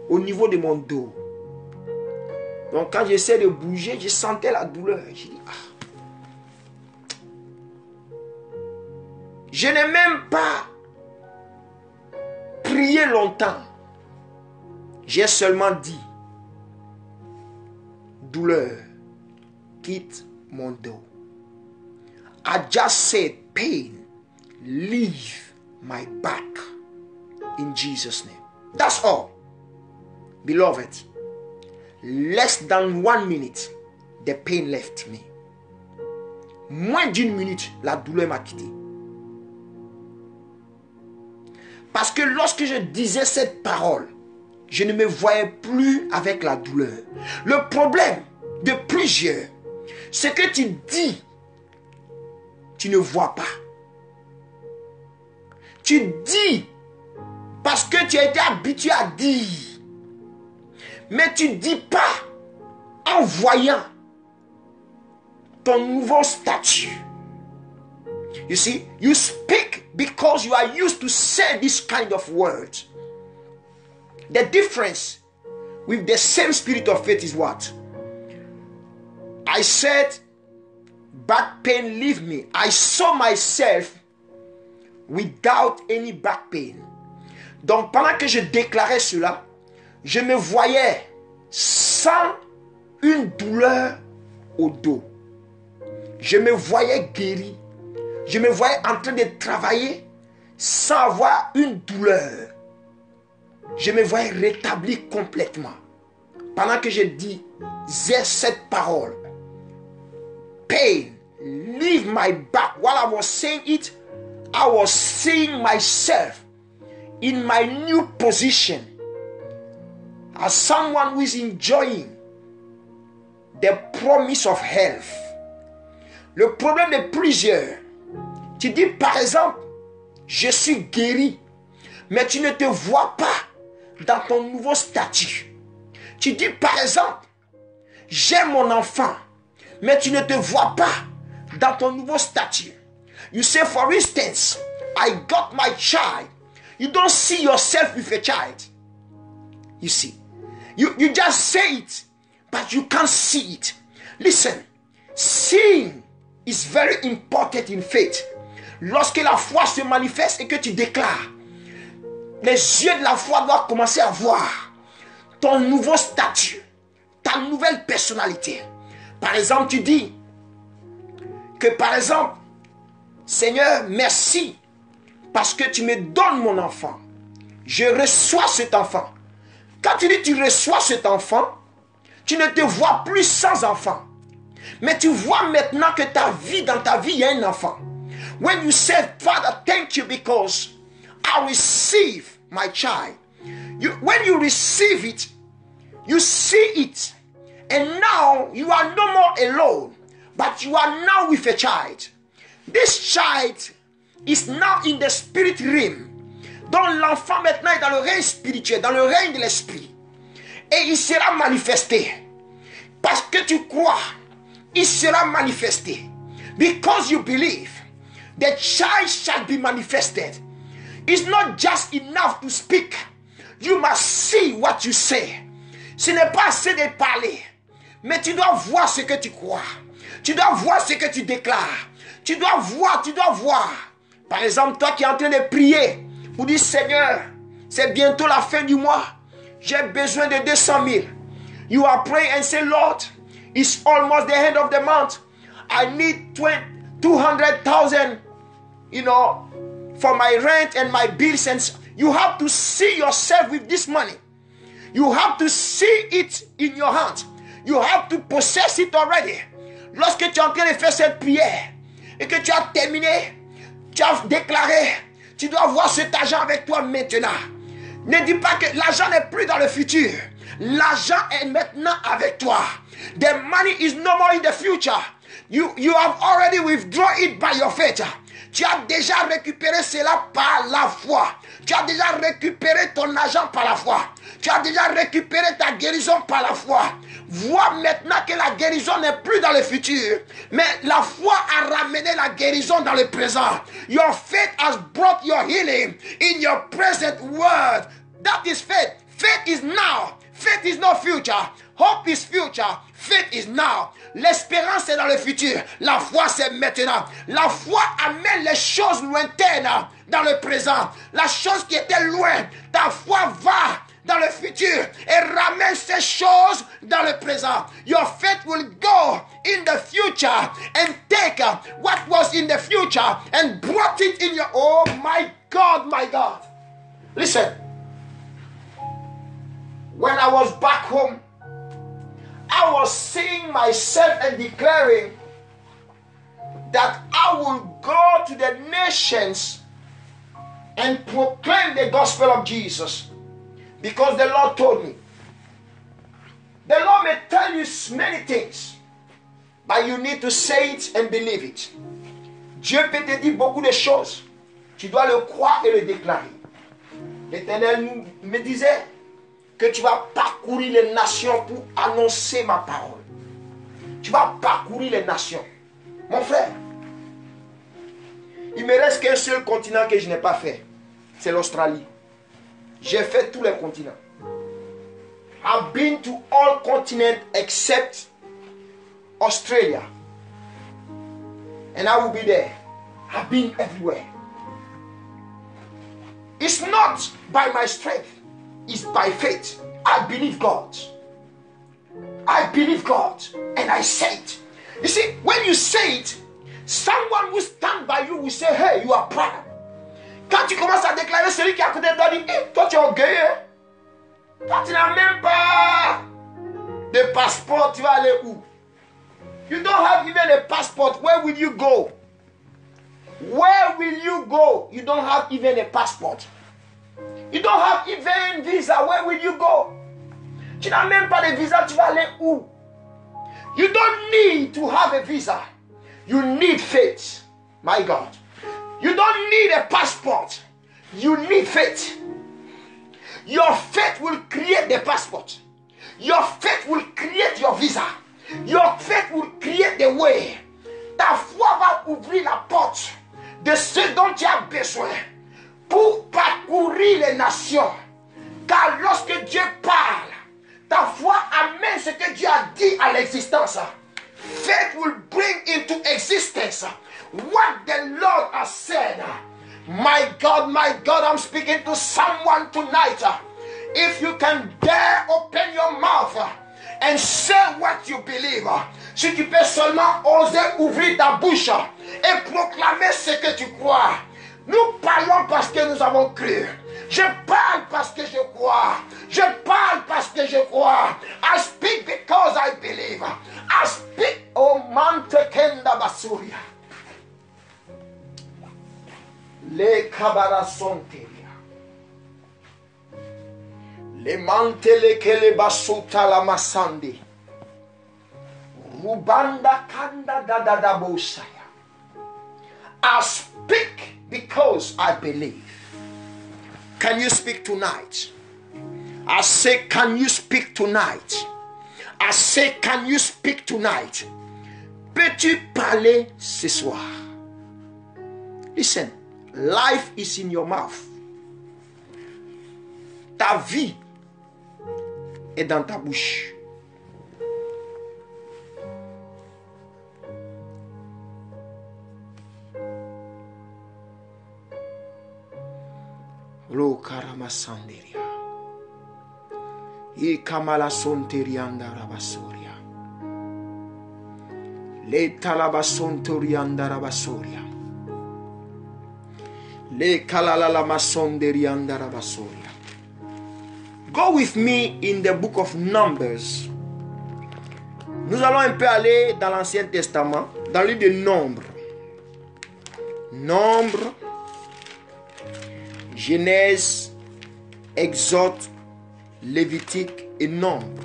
au niveau de mon dos. Donc quand j'essaie de bouger, je sentais la douleur. J'ai dit, Je n'ai même pas prié longtemps. J'ai seulement dit, douleur, quitte mon dos. I just said, pain, leave my back in Jesus' name. That's all. Beloved, less than 1 minute, the pain left me. Moins d'1 minute, la douleur m'a quitté. Parce que lorsque je disais cette parole, je ne me voyais plus avec la douleur. Le problème de plusieurs, c'est que tu dis, tu ne vois pas. Tu dis parce que tu as été habitué à dire. Mais tu ne dis pas en voyant ton nouveau statut. You see, you speak because you are used to say this kind of words. The difference with the same spirit of faith is what? I said, back pain leave me. I saw myself without any back pain. Donc pendant que je déclarais cela, je me voyais sans une douleur au dos. Je me voyais guéri. Je me voyais en train de travailler sans avoir une douleur. Je me voyais rétabli complètement. Pendant que je disais cette parole, pain, leave my back. While I was saying it, I was seeing myself in my new position as someone who is enjoying the promise of health. Le problème de plusieurs, tu dis par exemple, je suis guéri, mais tu ne te vois pas dans ton nouveau statut. Tu dis par exemple, j'ai mon enfant, mais tu ne te vois pas dans ton nouveau statut. You say, for instance, I got my child. You don't see yourself with a child. You see, you just say it, but you can't see it. Listen, seeing is very important in faith. Lorsque la foi se manifeste et que tu déclares, les yeux de la foi doivent commencer à voir ton nouveau statut, ta nouvelle personnalité. Par exemple, tu dis que par exemple, Seigneur, merci parce que tu me donnes mon enfant. Je reçois cet enfant. Quand tu dis tu reçois cet enfant, tu ne te vois plus sans enfant. Mais tu vois maintenant que dans ta vie, il y a un enfant. When you say, Father, thank you because I receive my child. When you receive it, you see it. And now you are no more alone, but you are now with a child. This child is now in the spirit realm. Donc l'enfant maintenant est dans le règne spirituel, dans le règne de l'esprit. Et il sera manifesté. Parce que tu crois, il sera manifesté. Because you believe. the child shall be manifested. It's not just enough to speak. You must see what you say. Ce n'est pas assez de parler, mais tu dois voir ce que tu crois. Tu dois voir ce que tu déclares. Tu dois voir. Par exemple, toi qui es en train de prier pour dire Seigneur, c'est bientôt la fin du mois. J'ai besoin de 200 000. You are praying and say, Lord, it's almost the end of the month. I need 200,000, for my rent and my bills. And you have to see yourself with this money. You have to see it in your hand. You have to possess it already. Lorsque tu es en train de faire cette prière et que tu as terminé, tu as déclaré, tu dois avoir cet argent avec toi maintenant. Ne dis pas que l'argent n'est plus dans le futur. L'argent est maintenant avec toi. The money is no more in the future. You have already withdrawn it by your faith. Tu as déjà récupéré cela par la foi. Tu as déjà récupéré ton argent par la foi. Tu as déjà récupéré ta guérison par la foi. Vois maintenant que la guérison n'est plus dans le futur, mais la foi a ramené la guérison dans le présent. Your faith has brought your healing in your present world. That is faith. Faith is now. Faith is not future. Hope is future. Faith is now. L'espérance est dans le futur. La foi c'est maintenant. La foi amène les choses lointaines dans le présent. La chose qui était loin, ta foi va dans le futur et ramène ces choses dans le présent. Your faith will go in the future and take what was in the future and brought it in your... Oh my God, my God. Listen. When I was back home, I was seeing myself and declaring that I will go to the nations and proclaim the gospel of Jesus. Because the Lord told me. The Lord may tell you many things, but you need to say it and believe it. Dieu peut te dire beaucoup de choses. Tu dois le croire et le déclarer. L'Éternel me disait que tu vas parcourir les nations pour annoncer ma parole. Tu vas parcourir les nations. Mon frère, il me reste qu'un seul continent que je n'ai pas fait. C'est l'Australie. J'ai fait tous les continents. I've been to all continents except Australia. And I will be there. I've been everywhere. It's not by my strength. It's by faith. I believe God. I believe God. And I say it. You see, when you say it, someone will stand by you will say, hey, you are proud. Quand tu commences à déclarer, celui qui est à côté de toi dit, hey, toi tu es orgueilleux. Toi tu n'as même pas de passeport, tu vas aller où? You don't have even a passport. Where will you go? Where will you go? You don't have even a passport. You don't have even visa. Where will you go? Tu n'as même pas de visa, tu vas aller où? You don't need to have a visa. You need faith. My God. You don't need a passport. You need faith. Your faith will create the passport. Your faith will create your visa. Your faith will create the way. Ta foi va ouvrir la porte de ce dont tu as besoin pour parcourir les nations. Car lorsque Dieu parle, ta foi amène ce que Dieu a dit à l'existence. Faith will bring into existence what the Lord has said. My God, I'm speaking to someone tonight. If you can dare open your mouth and say what you believe. Si tu peux seulement oser ouvrir ta bouche et proclamer ce que tu crois. Nous parlons parce que nous avons cru. Je parle parce que je crois. Je parle parce que je crois. I speak because I believe. I speak. Oh, mante kenda basuria. Le kabara sonteria. Le mante le kele basuta la masandi. Rubanda kanda da da bosaya. I speak because I believe. Can you speak tonight? I say, can you speak tonight? I say, can you speak tonight? Peux-tu parler ce soir? Listen, life is in your mouth. Ta vie est dans ta bouche. Lo karamasanderia. I kamala sonterianda rabasoria. Le talabasontorianda rabasoria. Le kalalalamasonderianda rabasoria. Go with me in the book of Numbers. Nous allons un peu aller dans l'Ancien Testament, dans le livre de Nombres. Nombres, Genèse, Exode, Lévitique et Nombre.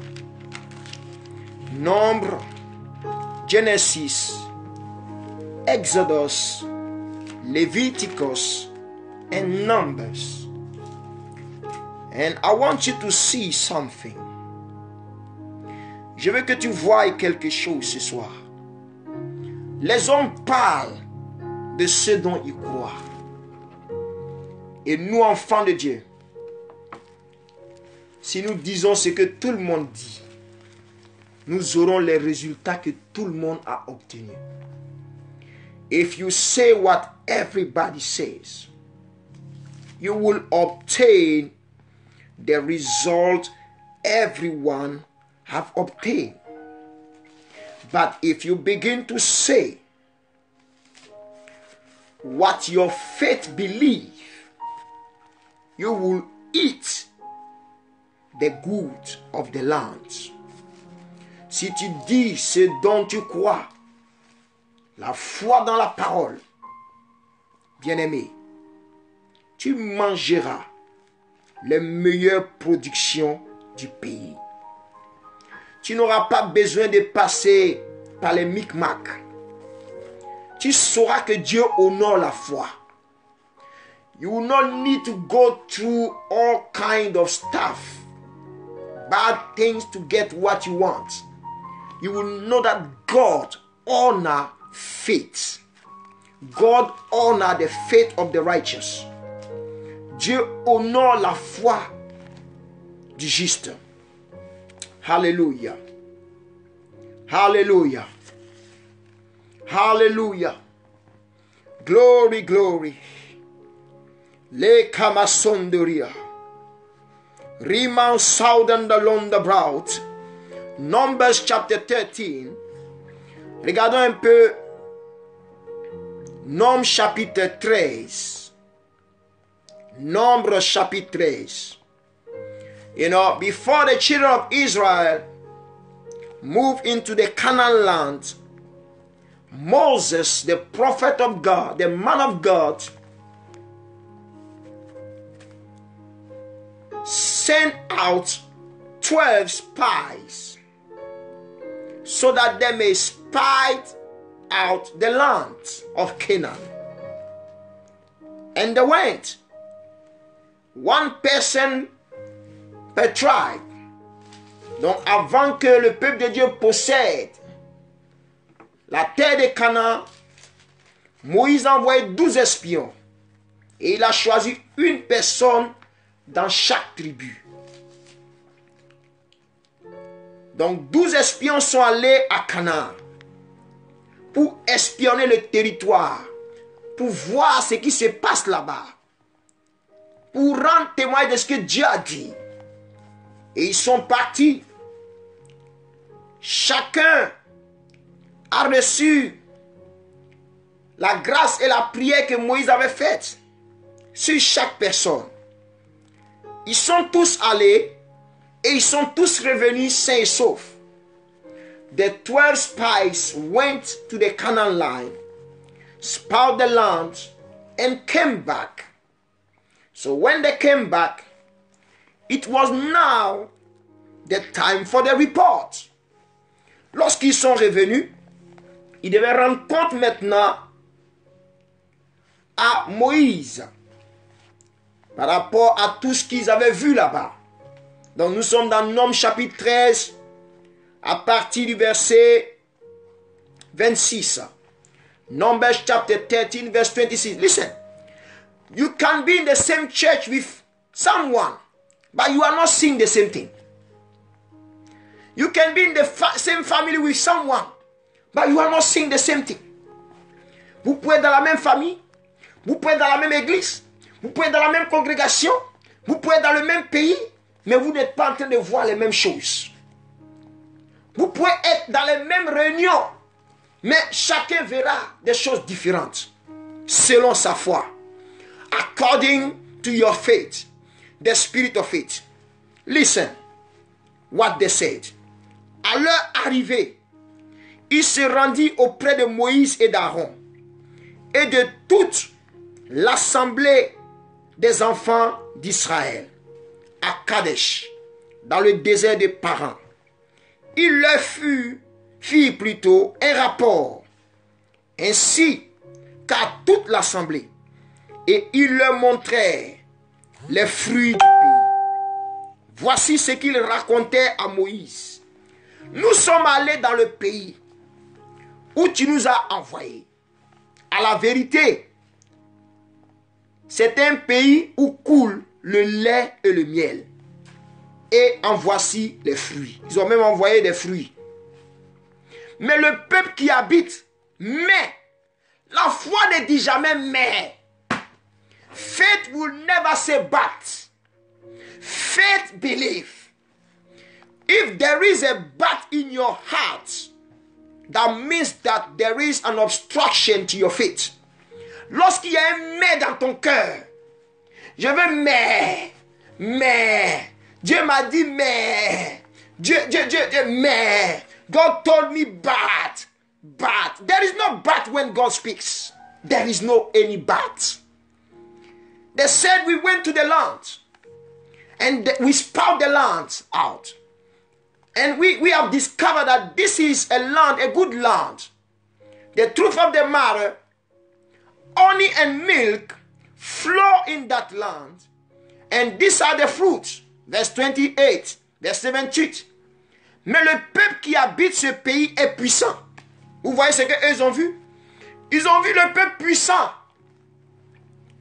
Nombre, Genesis, Exodus, Leviticus, and Numbers. And I want you to see something. Je veux que tu voies quelque chose ce soir. Les hommes parlent de ce dont ils croient. Et nous, enfants de Dieu, si nous disons ce que tout le monde dit, nous aurons les résultats que tout le monde a obtenus. If you say what everybody says, you will obtain the result everyone have obtained. But if you begin to say what your faith believes, you will eat the good of the land. Si tu dis ce dont tu crois, la foi dans la parole, bien-aimé, tu mangeras les meilleures productions du pays. Tu n'auras pas besoin de passer par les micmacs. Tu sauras que Dieu honore la foi. You will not need to go through all kind of stuff, bad things to get what you want. You will know that God honor faith. God honor the faith of the righteous. Dieu honore la foi du juste. Hallelujah. Hallelujah. Hallelujah. Glory, glory. Le kamasonderia. Riman Southern the Londa Brout. Numbers chapter 13. Regardons un peu Nombre chapitre 13. Nombre chapitre 13. You know, before the children of Israel moved into the Canaan land, Moses, the prophet of God, the man of God, sent out 12 spies so that they may spy out the land of Canaan. And they went, one person per tribe. Donc avant que le peuple de Dieu possède la terre de Canaan, Moïse a envoyé 12 espions et il a choisi une personne dans chaque tribu. Donc 12 espions sont allés à Canaan pour espionner le territoire, pour voir ce qui se passe là-bas, pour rendre témoin de ce que Dieu a dit. Et ils sont partis. Chacun a reçu la grâce et la prière que Moïse avait faite sur chaque personne. Ils sont tous allés et ils sont tous revenus sains et saufs. The 12 spies went to the Canaan line, spied the land, and came back. So when they came back, it was now the time for the report. Lorsqu'ils sont revenus, ils devaient rendre compte maintenant à Moïse par rapport à tout ce qu'ils avaient vu là-bas. Donc nous sommes dans Nombre chapitre 13 à partir du verset 26. Numbers chapter 13 verse 26. Listen. You can be in the same church with someone, but you are not seeing the same thing. You can be in the same family with someone, but you are not seeing the same thing. Vous pouvez être dans la même famille, vous pouvez être dans la même église, vous pouvez être dans la même congrégation, vous pouvez être dans le même pays, mais vous n'êtes pas en train de voir les mêmes choses. Vous pouvez être dans les mêmes réunions, mais chacun verra des choses différentes selon sa foi. According to your faith, the spirit of faith. Listen what they said. À leur arrivée, il se rendit auprès de Moïse et d'Aaron et de toute l'assemblée des enfants d'Israël à Kadesh, dans le désert de Paran. Il leur fit plutôt un rapport, ainsi qu'à toute l'assemblée, et il leur montrait les fruits du pays. Voici ce qu'il racontait à Moïse. Nous sommes allés dans le pays où tu nous as envoyés. À la vérité, c'est un pays où coule le lait et le miel. Et en voici les fruits. Ils ont même envoyé des fruits. Mais le peuple qui habite, mais la foi ne dit jamais mais. Faith will never say but. Faith believe. If there is a but in your heart, that means that there is an obstruction to your faith. Lorsqu'il y a un mais dans ton cœur, je veux mais. Dieu m'a dit mais. Dieu, mais. God told me but. There is no but when God speaks. There is no any but. They said we went to the land and we spout the land out. And we have discovered that this is a land, a good land. The truth of the matter, honey and milk flow in that land. And these are the fruits. Verse 28, verse 78. Mais le peuple qui habite ce pays est puissant. Vous voyez ce qu'ils ont vu? Ils ont vu le peuple puissant.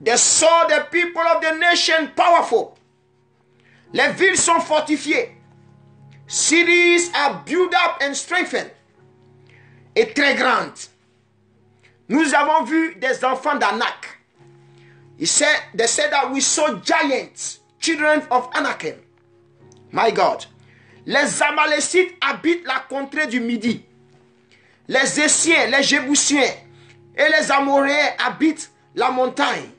They saw the people of the nation powerful. Les villes sont fortifiées. Cities are built up and strengthened. Et très grandes. Nous avons vu des enfants d'Anak. They said that we saw giants, children of Anakim. My God. Les Amalécites habitent la contrée du Midi. Les Essiens, les Jébusiens et les Amoréens habitent la montagne.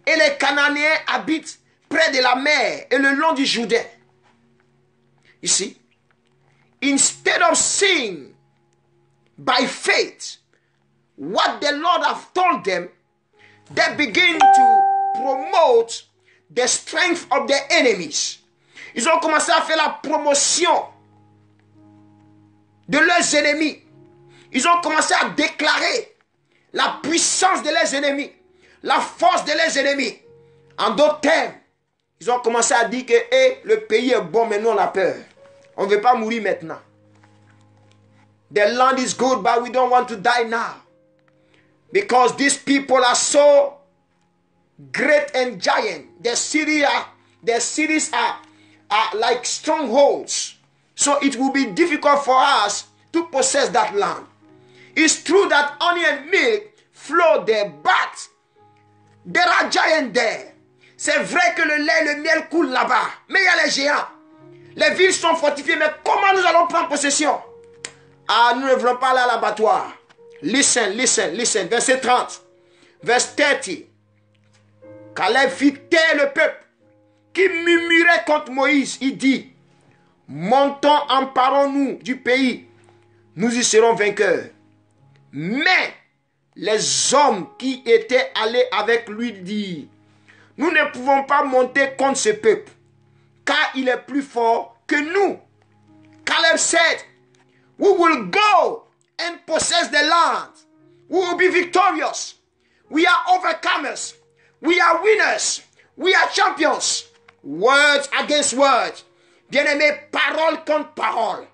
Et les Cananéens habitent près de la mer et le long du Jourdain. Ici, instead of seeing by faith what the Lord has told them, they begin to promote the strength of their enemies. Ils ont commencé à faire la promotion de leurs ennemis. Ils ont commencé à déclarer la puissance de leurs ennemis, la force de leurs ennemis. En d'autres termes, ils ont commencé à dire que le pays est bon, mais nous on a peur. On ne veut pas mourir maintenant. The land is good, but we don't want to die now. Because these people are so great and giant. Their cities are like strongholds. So it will be difficult for us to possess that land. It's true that honey and milk flow there, but there are giants there. C'est vrai que le lait et le miel coulent là-bas. Mais il y a les géants. Les villes sont fortifiées, mais comment nous allons prendre possession? Ah, nous ne voulons pas aller à l'abattoir. Listen. Verset 30. Verset 30. Caleb fit taire le peuple qui murmurait contre Moïse. Il dit, montons, emparons-nous du pays. Nous y serons vainqueurs. Mais les hommes qui étaient allés avec lui dirent, nous ne pouvons pas monter contre ce peuple, car il est plus fort que nous. Caleb said, we will go and possess the land. We will be victorious. We are overcomers. We are winners. We are champions. Words against words. Bien-aimé, parole contre parole.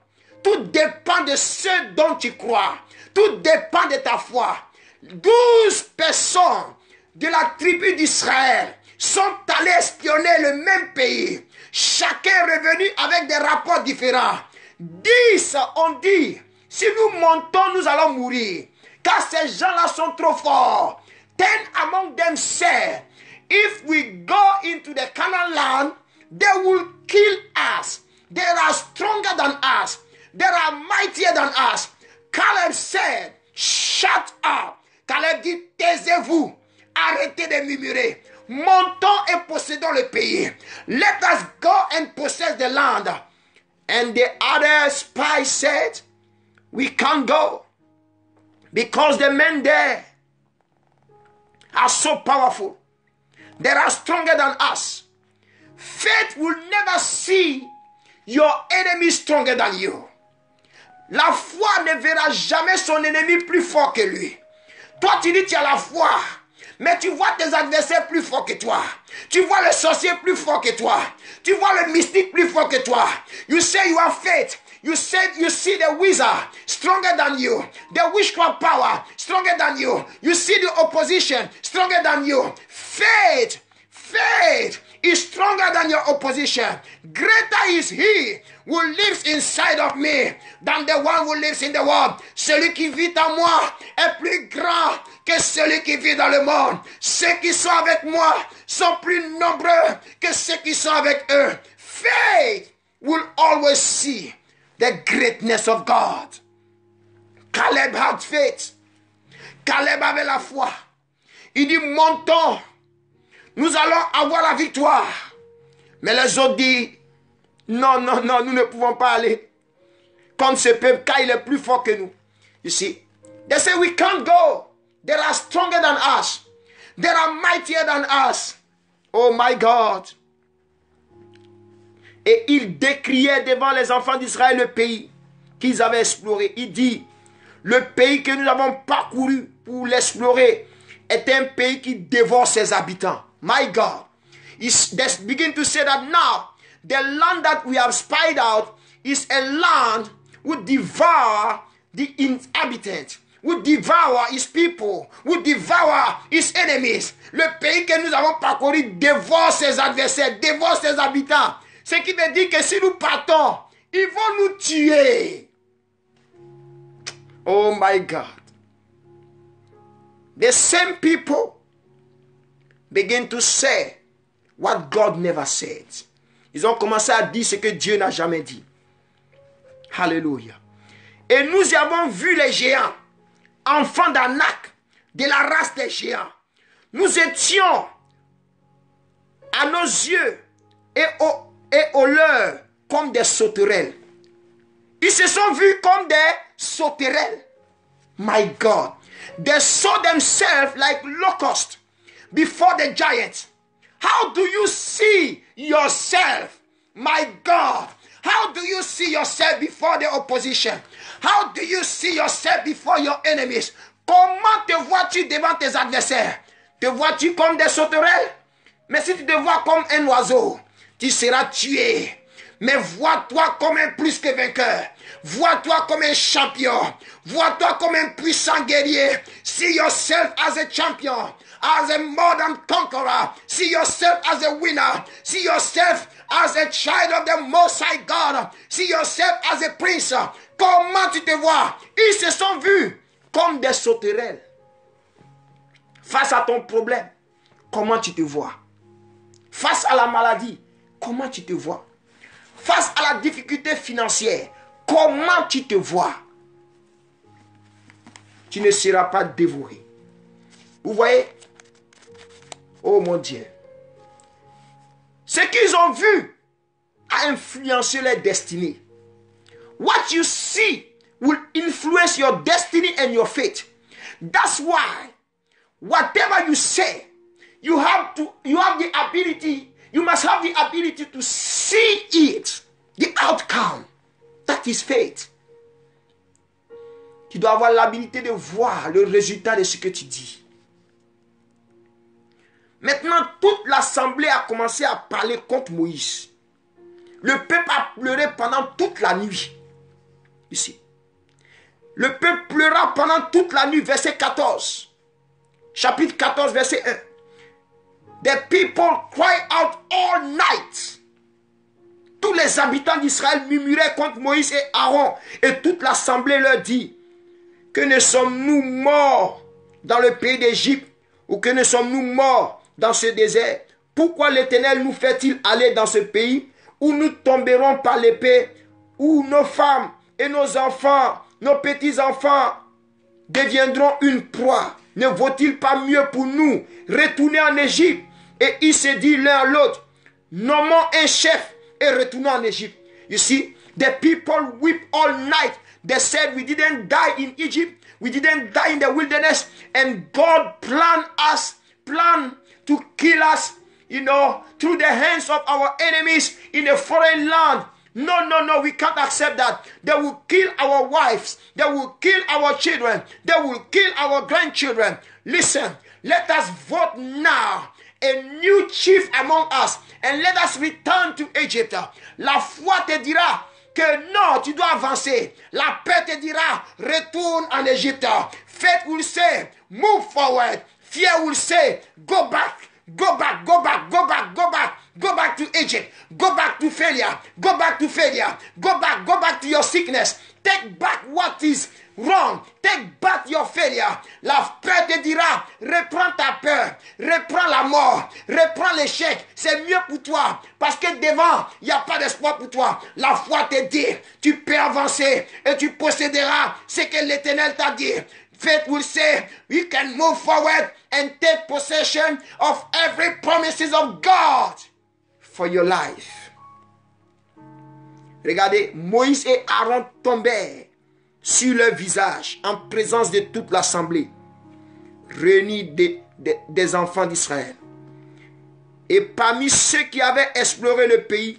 Tout dépend de ce dont tu crois. Tout dépend de ta foi. 12 personnes de la tribu d'Israël sont allés espionner le même pays. Chacun est revenu avec des rapports différents. 10 ont dit, si nous montons, nous allons mourir. Car ces gens-là sont trop forts. 10 among them said, if we go into the Canaan land, they will kill us. They are stronger than us. They are mightier than us. Caleb said, shut up. Caleb dit, taisez-vous. Arrêtez de murmurer. Montons et possédons le pays. Let us go and possess the land. And the other spies said, we can't go. Because the men there are so powerful. They are stronger than us. Faith will never see your enemy stronger than you. La foi ne verra jamais son ennemi plus fort que lui. Toi, tu dis tu as la foi, mais tu vois tes adversaires plus forts que toi. Tu vois le sorcier plus fort que toi. Tu vois le mystique plus fort que toi. You say you have faith. You said you see the wizard stronger than you. The witchcraft power stronger than you. You see the opposition stronger than you. Faith is stronger than your opposition. Greater is he who lives inside of me than the one who lives in the world. Celui qui vit en moi est plus grand que celui qui vit dans le monde. Ceux qui sont avec moi sont plus nombreux que ceux qui sont avec eux. Faith will always see the greatness of God. Caleb had faith. Caleb avait la foi. Il dit, montons. Nous allons avoir la victoire. Mais les autres disent, non, nous ne pouvons pas aller contre ce peuple car il est plus fort que nous. You see, they say we can't go. They are stronger than us. They are mightier than us. Oh my God. Et il décriait devant les enfants d'Israël le pays qu'ils avaient exploré. Il dit, le pays que nous avons parcouru pour l'explorer est un pays qui dévore ses habitants. My God. They begin to say that now, the land that we have spied out is a land would devour the inhabitants, would devour his people, would devour his enemies. Le pays que nous avons parcouru dévore ses adversaires, dévore ses habitants. Ce qui veut dire que si nous partons, ils vont nous tuer. Oh my God. The same people begin to say what God never said. Ils ont commencé à dire ce que Dieu n'a jamais dit. Alléluia. Et nous y avons vu les géants, enfants d'Anak, de la race des géants. Nous étions à nos yeux et aux leurs comme des sauterelles. Ils se sont vus comme des sauterelles. My God. They saw themselves like locusts before the giants. How do you see yourself? My God. How do you see yourself before the opposition? How do you see yourself before your enemies? Comment te vois-tu devant tes adversaires? Te vois-tu comme des sauterelles? Mais si tu te vois comme un oiseau, tu seras tué. Mais vois-toi comme un plus que vainqueur. Vois-toi comme un champion. Vois-toi comme un puissant guerrier. See yourself as a champion, as a more than conqueror. See yourself as a winner. See yourself as a child of the Most High God. See yourself as a prince. Comment tu te vois? Ils se sont vus comme des sauterelles. Face à ton problème, comment tu te vois? Face à la maladie, comment tu te vois? Face à la difficulté financière, comment tu te vois? Tu ne seras pas dévoré. Vous voyez? Oh mon Dieu. Ce qu'ils ont vu a influencé leur destinée. What you see will influence your destiny and your fate. That's why whatever you say, you have the ability, you must have the ability to see it, the outcome. That is faith. Tu dois avoir l'habilité de voir le résultat de ce que tu dis. Maintenant, toute l'assemblée a commencé à parler contre Moïse. Le peuple a pleuré pendant toute la nuit. Ici. Le peuple pleura pendant toute la nuit, verset 14. chapitre 14, verset 1. The people cry out all night. Tous les habitants d'Israël murmuraient contre Moïse et Aaron. Et toute l'assemblée leur dit, que ne sommes-nous morts dans le pays d'Égypte ou que ne sommes-nous morts dans ce désert? Pourquoi l'Éternel nous fait-il aller dans ce pays où nous tomberons par l'épée, où nos femmes et nos enfants, nos petits-enfants deviendront une proie? Ne vaut-il pas mieux pour nous retourner en Égypte? Et ils se disent l'un à l'autre, nommons un chef et retournons en Égypte. You see, the people weep all night. They said, we didn't die in Egypt. We didn't die in the wilderness. And God planned to kill us, through the hands of our enemies in a foreign land. No, we can't accept that. They will kill our wives. They will kill our children. They will kill our grandchildren. Listen, let us vote now a new chief among us and let us return to Egypt. La foi te dira que non, tu dois avancer. La paix te dira, retourne en Égypte. Faith will say, move forward. Fear will say, go back. Go back, go back, go back, go back. Go back to Egypt. Go back to failure. Go back to failure. Go back to your sickness. Take back what is wrong. Take back your failure. La peur te dira, reprends ta peur. Reprends la mort. Reprends l'échec. C'est mieux pour toi. Parce que devant, il n'y a pas d'espoir pour toi. La foi te dit, tu peux avancer et tu posséderas ce que l'Éternel t'a dit. Faith will say, you can move forward and take possession of every promises of God for your life. Regardez, Moïse et Aaron tombèrent sur leur visage en présence de toute l'assemblée réunie des enfants d'Israël. Et parmi ceux qui avaient exploré le pays,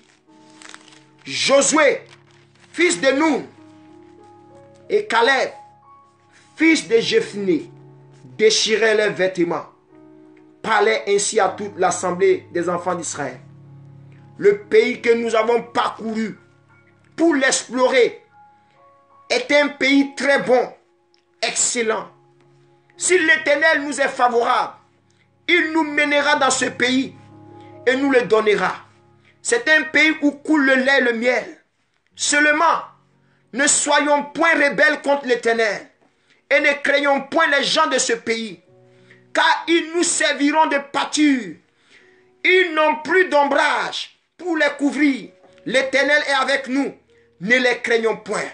Josué, fils de Nun, et Caleb, fils de Jephné, déchiraient leurs vêtements, parlaient ainsi à toute l'assemblée des enfants d'Israël. Le pays que nous avons parcouru pour l'explorer est un pays très bon, excellent. Si l'Éternel nous est favorable, il nous mènera dans ce pays et nous le donnera. C'est un pays où coule le lait et le miel. Seulement, ne soyons point rebelles contre l'Éternel et ne craignons point les gens de ce pays, car ils nous serviront de pâture. Ils n'ont plus d'ombrage pour les couvrir. L'Éternel est avec nous. Ne les craignons point.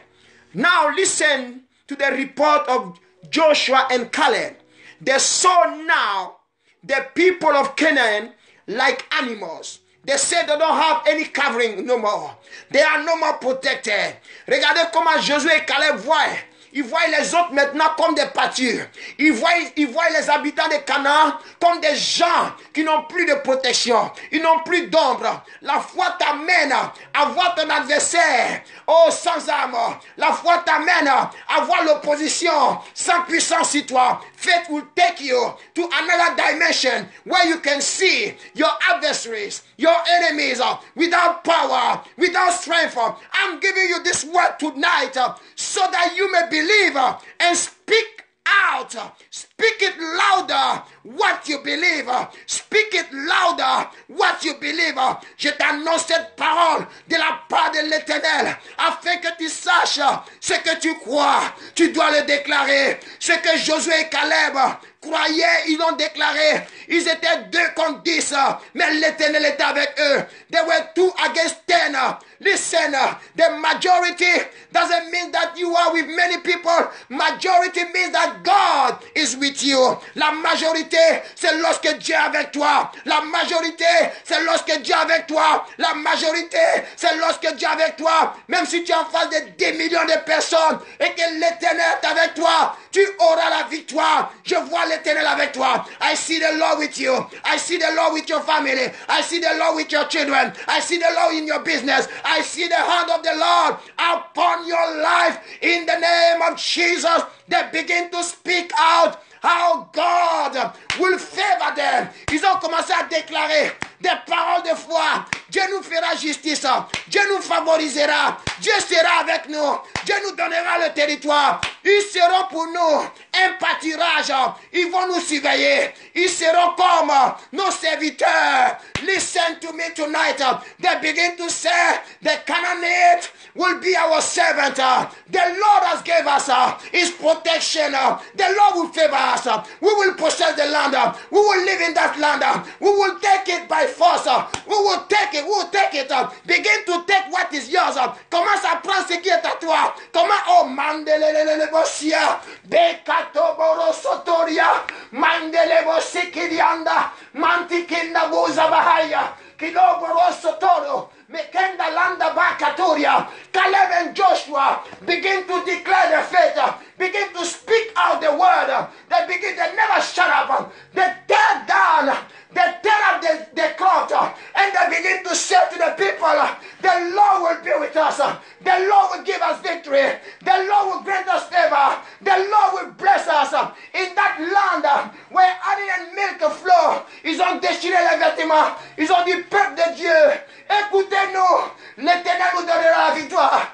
Now listen to the report of Joshua and Caleb. They saw now the people of Canaan like animals. They said they don't have any covering no more. They are no more protected. Regardez comment Josué et Caleb voient. Ils voient les autres maintenant comme des pâtures. Ils voient les habitants de Canaan comme des gens qui n'ont plus de protection. Ils n'ont plus d'ombre. La foi t'amène à voir ton adversaire, sans arme. La foi t'amène à voir l'opposition sans puissance sur toi. Faith will take you to another dimension where you can see your adversaries, your enemies without power, without strength. I'm giving you this word tonight so that you may believe and speak out. Speak it louder what you believe. Speak it louder what you believe. Je t'annonce cette parole de la part de l'Éternel afin que tu saches ce que tu crois. Tu dois le déclarer. Ce que Josué et Caleb croyaient, ils l'ont déclaré. Ils étaient 2 contre 10, mais l'Éternel était avec eux. They were 2 against 10. Listen, the majority doesn't mean that you are with many people. Majority means that God is with you. La majorité, c'est lorsque Dieu est avec toi. La majorité, c'est lorsque Dieu est avec toi. La majorité, c'est lorsque Dieu est avec toi. Même si tu es en face de 10 millions de personnes et que l'Éternel est avec toi, tu auras la victoire. Je vois l'Éternel avec toi. I see the Lord with you. I see the Lord with your family. I see the Lord with your children. I see the Lord in your business. I see the hand of the Lord upon your life in the name of Jesus. They begin to speak out how God will favor them. Ils ont commencé à déclarer des paroles de foi Dieu nous fera justice. Dieu nous favorisera. Dieu sera avec nous. Dieu nous donnera le territoire. Ils seront pour nous un pâturage. Ils vont nous surveiller. Ils seront comme nos serviteurs. Listen to me tonight. They begin to say the Canaanite will be our servant. The Lord has given us his protection. The Lord will favor us. We will possess the land. We will live in that land. We will take it by force. We will take it. We will take it. Begin to take what is yours. Commence à prendre ce qui est à toi. Comment oh mandelele bosia bekato borosotoria mandele bosikirianda mantikinda buza bahaya kidogo rosotoro Mekenda landa bakatoria. Caleb and Joshua begin to declare the faith. Begin to speak out the word. They never shut up. They tear down. They tear up the cloth. And they begin to say to the people, the Lord will be with us. The Lord will give us victory. The Lord will grant us favor. The Lord will bless us. In that land where honey and milk flow, ils ont déchiré les vêtements. Ils ont dit, peuple de Dieu, écoutez-nous, l'Éternel nous donnera la victoire.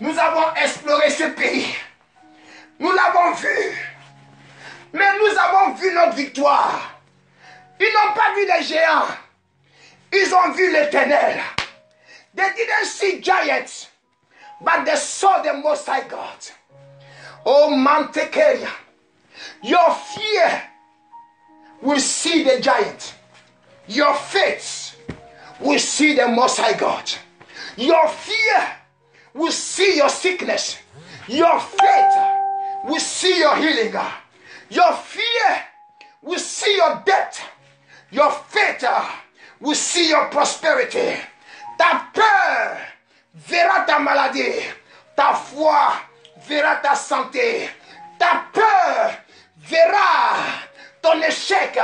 Nous avons exploré ce pays. Nous l'avons vu. Mais nous avons vu notre victoire. Ils n'ont pas vu les géants. Ils ont vu l'Éternel. They didn't see giants, but they saw the Most High God. Oh, Mantekeria, your fear will see the giant. Your faith will see the Most High God. Your fear will see your sickness. Your faith will see your healing. Your fear will see your death. Your faith will see your prosperity. Ta peur verra ta maladie. Ta foi verra ta santé. Ta peur verra ton échec.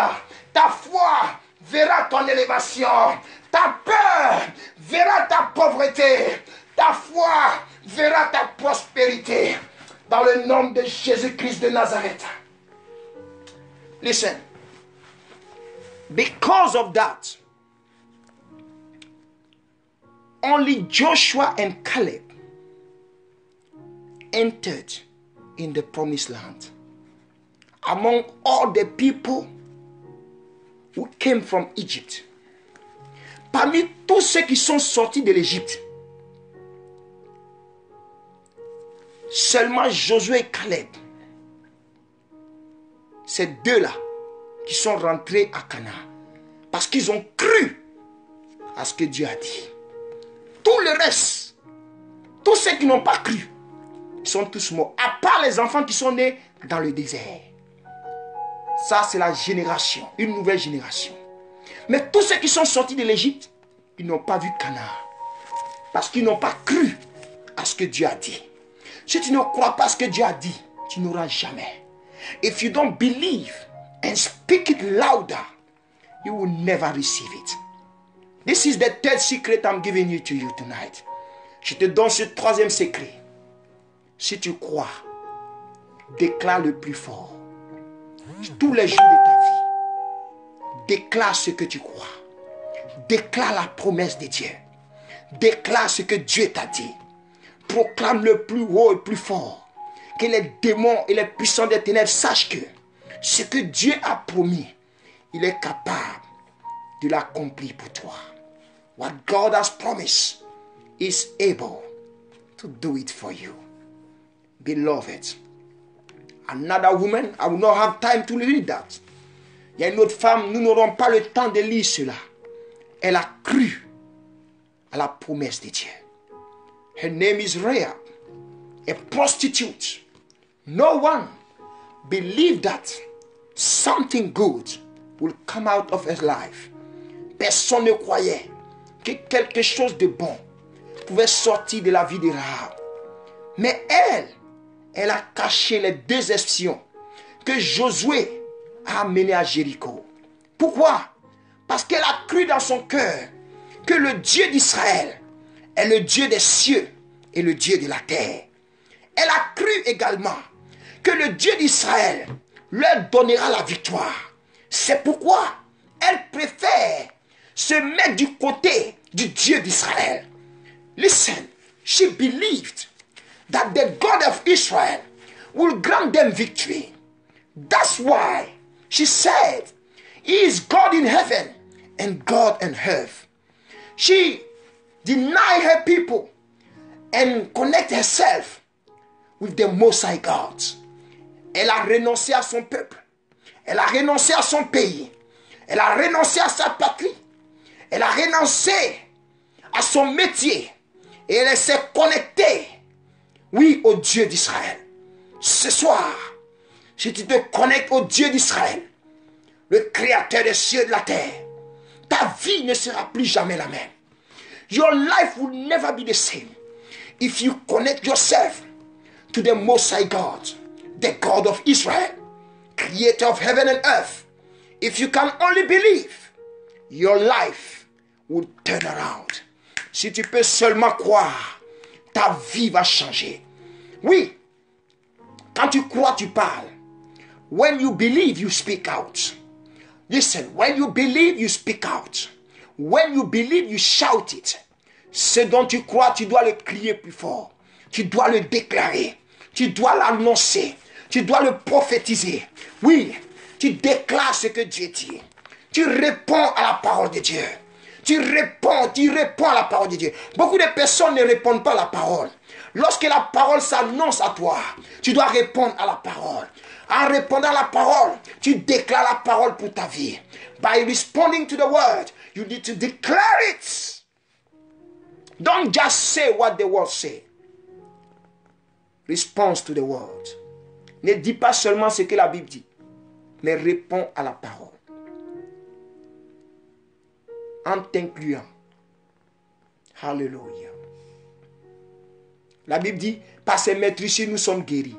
Ta foi verra ton élévation. Ta peur verra ta pauvreté. Ta foi verra ta prospérité. Dans le nom de Jésus-Christ de Nazareth. Listen. Because of that, only Joshua and Caleb entered in the promised land. Among all the people who came from Egypt. Parmi tous ceux qui sont sortis de l'Égypte, seulement Josué et Caleb, ces deux-là, qui sont rentrés à Canaan. Parce qu'ils ont cru à ce que Dieu a dit. Tout le reste, tous ceux qui n'ont pas cru, sont tous morts. À part les enfants qui sont nés dans le désert. Ça, c'est la génération, une nouvelle génération. Mais tous ceux qui sont sortis de l'Égypte, ils n'ont pas vu Canaan. Parce qu'ils n'ont pas cru à ce que Dieu a dit. Si tu ne crois pas à ce que Dieu a dit, tu n'auras jamais. If you don't believe and speak it louder, you will never receive it. This is the third secret I'm giving you tonight. Je te donne ce troisième secret. Si tu crois, déclare le plus fort. Tous les jours de ta vie, déclare ce que tu crois. Déclare la promesse de Dieu. Déclare ce que Dieu t'a dit. Proclame le plus haut et plus fort. Que les démons et les puissants des ténèbres sachent que ce que Dieu a promis, il est capable de l'accomplir pour toi. What God has promised is able to do it for you. Beloved, another woman, I will not have time to read that. Il y a une autre femme, nous n'aurons pas le temps de lire cela. Elle a cru à la promesse de Dieu. Her name is Rahab, a prostitute. No one believed that something good will come out of her life. Personne ne croyait que quelque chose de bon pouvait sortir de la vie de Rahab. Mais elle a caché les deux espions que Josué a amenés à Jéricho. Pourquoi? Parce qu'elle a cru dans son cœur que le Dieu d'Israël est le Dieu des cieux et le Dieu de la terre. Elle a cru également que le Dieu d'Israël leur donnera la victoire. C'est pourquoi elle préfère se met du côté du Dieu d'Israël. Listen, she believed that the God of Israel will grant them victory. That's why she said, He is God in heaven and God on earth. She denied her people and connected herself with the Most High God. Elle a renoncé à son peuple. Elle a renoncé à son pays. Elle a renoncé à sa patrie. Elle a renoncé à son métier. Et elle s'est connectée, oui, au Dieu d'Israël. Ce soir, si tu te connectes au Dieu d'Israël, le créateur des cieux et de la terre, ta vie ne sera plus jamais la même. Your life will never be the same if you connect yourself to the Most High God, the God of Israel, creator of heaven and earth. If you can only believe, your life will turn around. Si tu peux seulement croire, ta vie va changer. Oui, quand tu crois, tu parles. When you believe, you speak out. Listen, when you believe, you speak out. When you believe, you shout it. Ce dont tu crois, tu dois le crier plus fort. Tu dois le déclarer. Tu dois l'annoncer. Tu dois le prophétiser. Oui, tu déclares ce que Dieu dit. Tu réponds à la parole de Dieu. Tu réponds à la parole de Dieu. Beaucoup de personnes ne répondent pas à la parole. Lorsque la parole s'annonce à toi, tu dois répondre à la parole. En répondant à la parole, tu déclares la parole pour ta vie. By responding to the word, you need to declare it. Don't just say what the word say. Response to the word. Ne dis pas seulement ce que la Bible dit, mais réponds à la parole. En t'incluant. Alléluia. La Bible dit, par ses maîtrises, nous sommes guéris.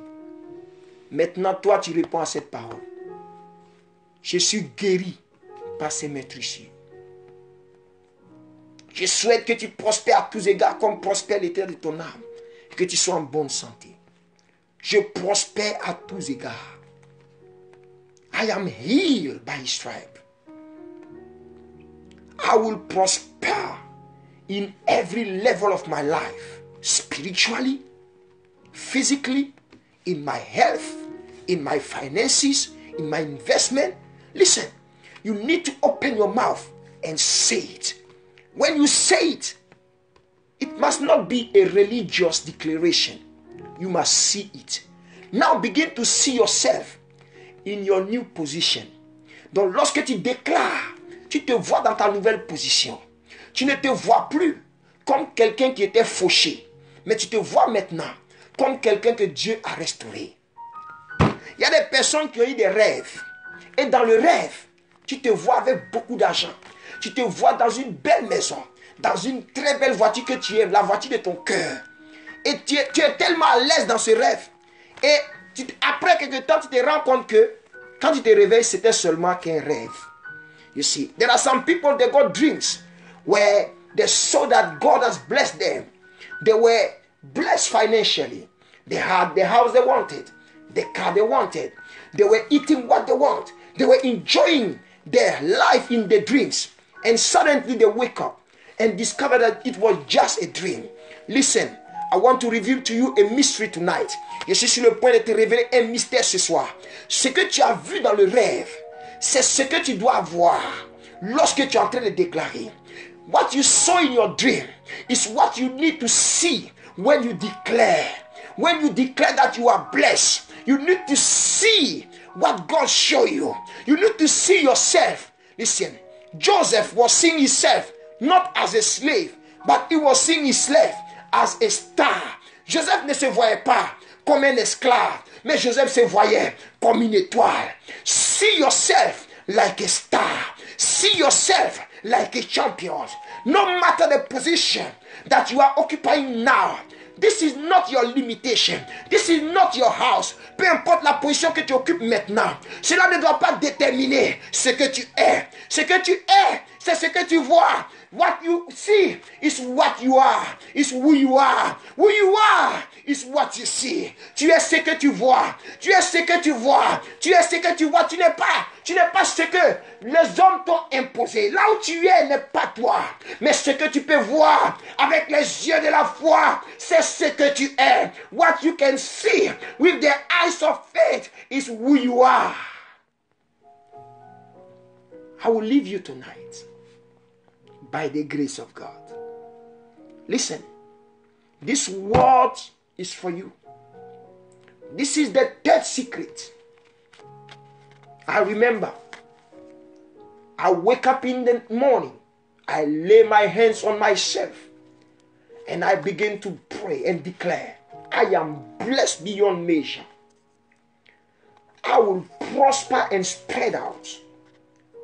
Maintenant, toi, tu réponds à cette parole. Je suis guéri par ses maîtrises. Je souhaite que tu prospères à tous égards comme prospère l'Éternel de ton âme. Et que tu sois en bonne santé. Je prospère à tous égards. I am healed by His stripe. I will prosper in every level of my life. Spiritually, physically, in my health, in my finances, in my investment. Listen, you need to open your mouth and say it. When you say it, it must not be a religious declaration. You must see it. Now begin to see yourself in your new position. Donc lorsque tu déclares, tu te vois dans ta nouvelle position. Tu ne te vois plus comme quelqu'un qui était fauché, mais tu te vois maintenant comme quelqu'un que Dieu a restauré. Il y a des personnes qui ont eu des rêves. Et dans le rêve, tu te vois avec beaucoup d'argent. Tu te vois dans une belle maison, dans une très belle voiture que tu aimes, la voiture de ton cœur. Et tu es tellement à l'aise dans ce rêve. Et après quelque temps, tu te rends compte que quand tu te réveilles, c'était seulement qu'un rêve. You see, there are some people that got dreams where they saw that God has blessed them. They were blessed financially. They had the house they wanted, the car they wanted. They were eating what they want. They were enjoying their life in the dreams. And suddenly they wake up and discover that it was just a dream. Listen, I want to reveal to you a mystery tonight. Je suis sur le point de te révéler un mystère ce soir. Ce que tu as vu dans le rêve, c'est ce que tu dois voir lorsque tu es en train de déclarer. What you saw in your dream is what you need to see when you declare. When you declare that you are blessed, you need to see what God showed you. You need to see yourself. Listen, Joseph was seeing himself not as a slave, but he was seeing himself as a star. Joseph ne se voyait pas comme un esclave, mais Joseph se voyait comme une étoile. See yourself like a star. See yourself like a champion. No matter the position that you are occupying now, this is not your limitation. This is not your house. Peu importe la position que tu occupes maintenant, cela ne doit pas déterminer ce que tu es. Ce que tu es, C'est ce que tu vois. What you see is what you are. Is who you are. Who you are is what you see. Tu es ce que tu vois. Tu es ce que tu vois. Tu es ce que tu vois. Tu n'es pas ce que les hommes t'ont imposé. Là où tu es n'est pas toi. Mais ce que tu peux voir avec les yeux de la foi, c'est ce que tu es. What you can see with the eyes of faith is who you are. I will leave you tonight by the grace of God. Listen, this word is for you. This is the third secret. I remember, I wake up in the morning, I lay my hands on myself, and I begin to pray and declare, I am blessed beyond measure. I will prosper and spread out.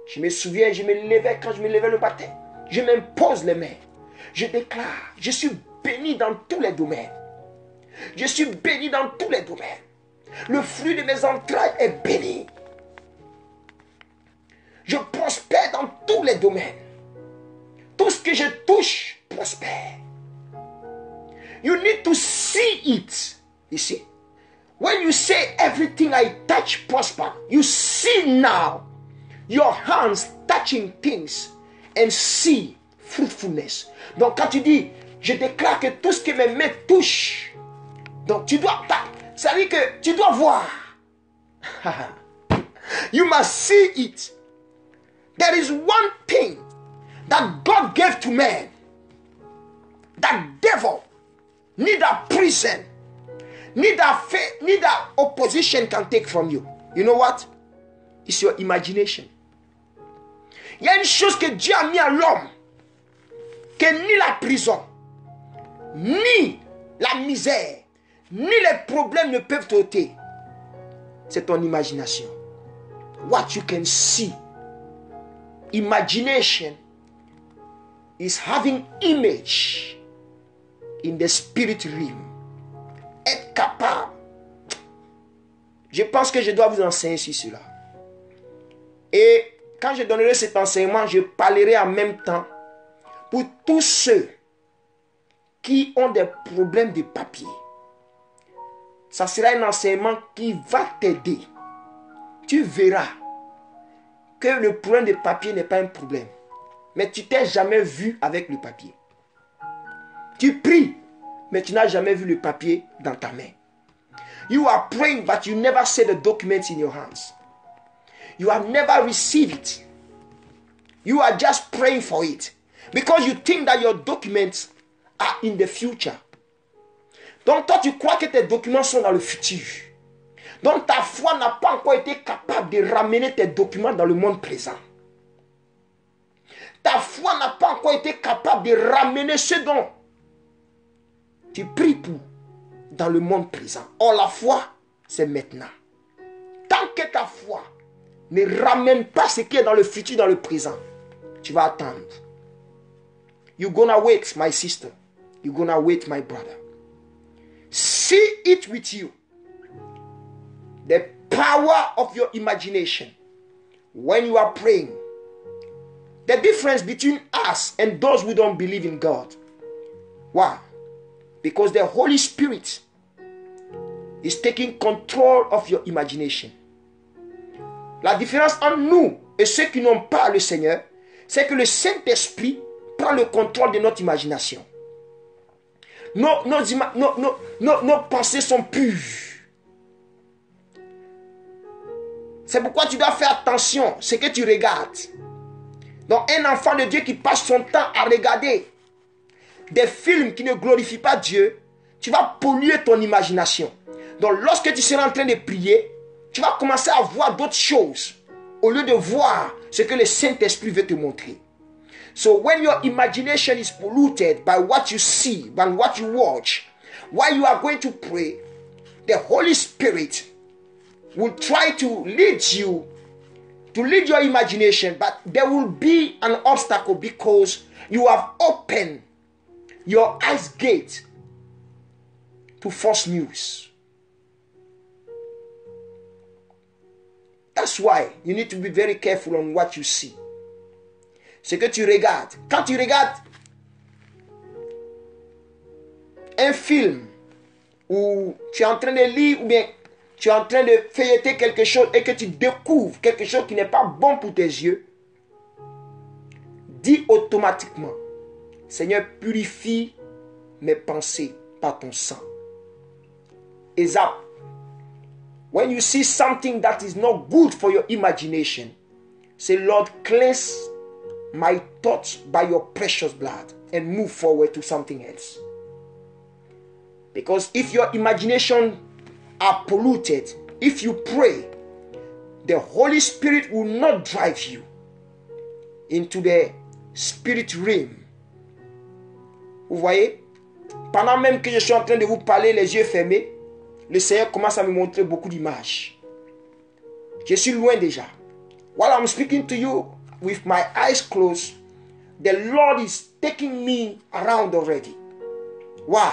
Je me souviens, je me levais quand je me levais le matin. Je m'impose les mains. Je déclare, je suis béni dans tous les domaines. Je suis béni dans tous les domaines. Le fruit de mes entrailles est béni. Je prospère dans tous les domaines. Tout ce que je touche prospère. You need to see it. You see? When you say everything I touch prosper, you see now your hands touching things and see fruitfulness. Donc quand tu dis, je déclare que tout ce que mes mains touchent, donc tu dois, ça veut dire que tu dois voir. You must see it. There is one thing that God gave to man, that devil, neither prison, neither faith, neither opposition can take from you. You know what? It's your imagination. Il y a une chose que Dieu a mis à l'homme, que ni la prison, ni la misère, ni les problèmes ne peuvent t'ôter. C'est ton imagination. What you can see. Imagination is having image in the spirit realm. Être capable. Je pense que je dois vous enseigner sur cela. Et quand je donnerai cet enseignement, je parlerai en même temps pour tous ceux qui ont des problèmes de papier. Ça sera un enseignement qui va t'aider. Tu verras que le problème de papier n'est pas un problème. Mais tu t'es jamais vu avec le papier. Tu pries, mais tu n'as jamais vu le papier dans ta main. You are praying, but you never see the documents in your hands. You have never received it. You are just praying for it. Because you think that your documents are in the future. Donc toi, tu crois que tes documents sont dans le futur. Donc ta foi n'a pas encore été capable de ramener tes documents dans le monde présent. Ta foi n'a pas encore été capable de ramener ce dont tu pries pour dans le monde présent. Or la foi, c'est maintenant. Tant que ta foi ne ramène pas ce qui est dans le futur, dans le présent, tu vas attendre. You're gonna wait, my sister. You're gonna wait, my brother. See it with you. The power of your imagination. When you are praying. The difference between us and those who don't believe in God. Why? Because the Holy Spirit is taking control of your imagination. La différence entre nous et ceux qui n'ont pas le Seigneur, c'est que le Saint-Esprit prend le contrôle de notre imagination. Nos pensées sont pures. C'est pourquoi tu dois faire attention à ce que tu regardes. Donc un enfant de Dieu qui passe son temps à regarder des films qui ne glorifient pas Dieu, tu vas polluer ton imagination. Donc lorsque tu seras en train de prier, tu vas commencer à voir d'autres choses au lieu de voir ce que le Saint-Esprit veut te montrer. So when your imagination is polluted by what you see, by what you watch, while you are going to pray, the Holy Spirit will try to lead you, to lead your imagination, but there will be an obstacle because you have opened your eyes gate to false news. That's why you need to be very careful on what you see. ce que tu regardes. Quand tu regardes un film où tu es en train de lire ou bien tu es en train de feuilleter quelque chose et que tu découvres quelque chose qui n'est pas bon pour tes yeux, dis automatiquement, Seigneur, purifie mes pensées par ton sang. Ezap. When you see something that is not good for your imagination, say, Lord, cleanse my thoughts by your precious blood and move forward to something else. Because if your imagination are polluted, if you pray, the Holy Spirit will not drive you into the spirit realm. Vous voyez, pendant même que je suis en train de vous parler les yeux fermés, le Seigneur commence à me montrer beaucoup d'images. Je suis loin déjà. While I'm speaking to you with my eyes closed, the Lord is taking me around already. Why?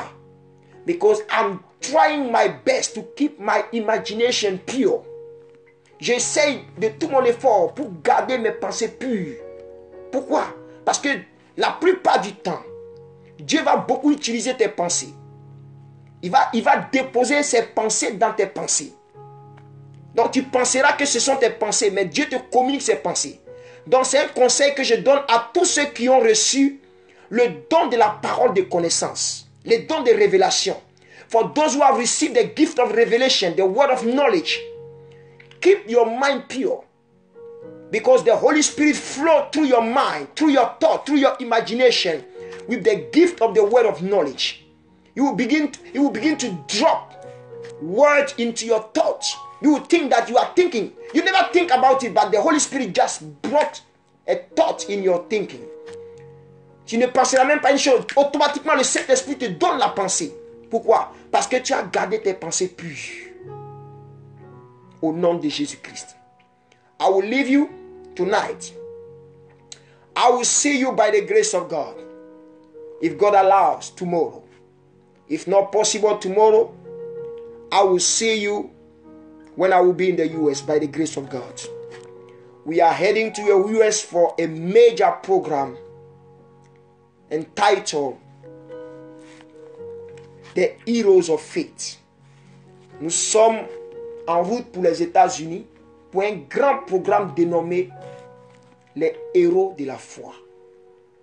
Because I'm trying my best to keep my imagination pure. J'essaie de tout mon effort pour garder mes pensées pures. Pourquoi? Parce que la plupart du temps, Dieu va beaucoup utiliser tes pensées. Il va déposer ses pensées dans tes pensées. Donc tu penseras que ce sont tes pensées, mais Dieu te communique ses pensées. Donc c'est un conseil que je donne à tous ceux qui ont reçu le don de la parole de connaissance, le don de révélation. For those who have received the gift of revelation, the word of knowledge, keep your mind pure. Because the Holy Spirit flows through your mind, through your thought, through your imagination, with the gift of the word of knowledge. You will begin to drop words into your thoughts. You will think that you are thinking. You never think about it, but the Holy Spirit just brought a thought in your thinking. Tu ne penseras même pas une chose. Automatiquement, le Saint-Esprit te donne la pensée. Pourquoi? Parce que tu as gardé tes pensées pures. Au nom de Jésus-Christ. I will leave you tonight. I will see you by the grace of God. If God allows, tomorrow. If not possible tomorrow, I will see you when I will be in the US by the grace of God. We are heading to the US for a major program entitled The Heroes of Faith. Nous sommes en route pour les États-Unis pour un grand programme dénommé les héros de la foi.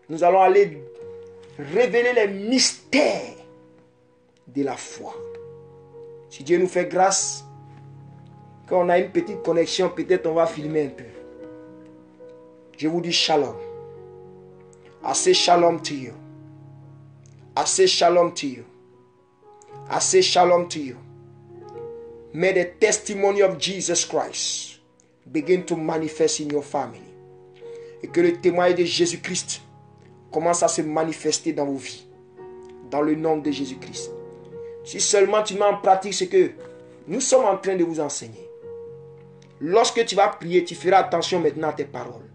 Nous allons aller révéler les mystères de la foi. Si Dieu nous fait grâce, quand on a une petite connexion, peut-être on va filmer un peu. Je vous dis shalom. I say shalom to you. I say shalom to you. I say shalom to you. May the testimony of Jesus Christ begin to manifest in your family. Et que le témoignage de Jésus-Christ commence à se manifester dans vos vies. Dans le nom de Jésus-Christ. Si seulement tu mets en pratique ce que nous sommes en train de vous enseigner. Lorsque tu vas prier, tu feras attention maintenant à tes paroles.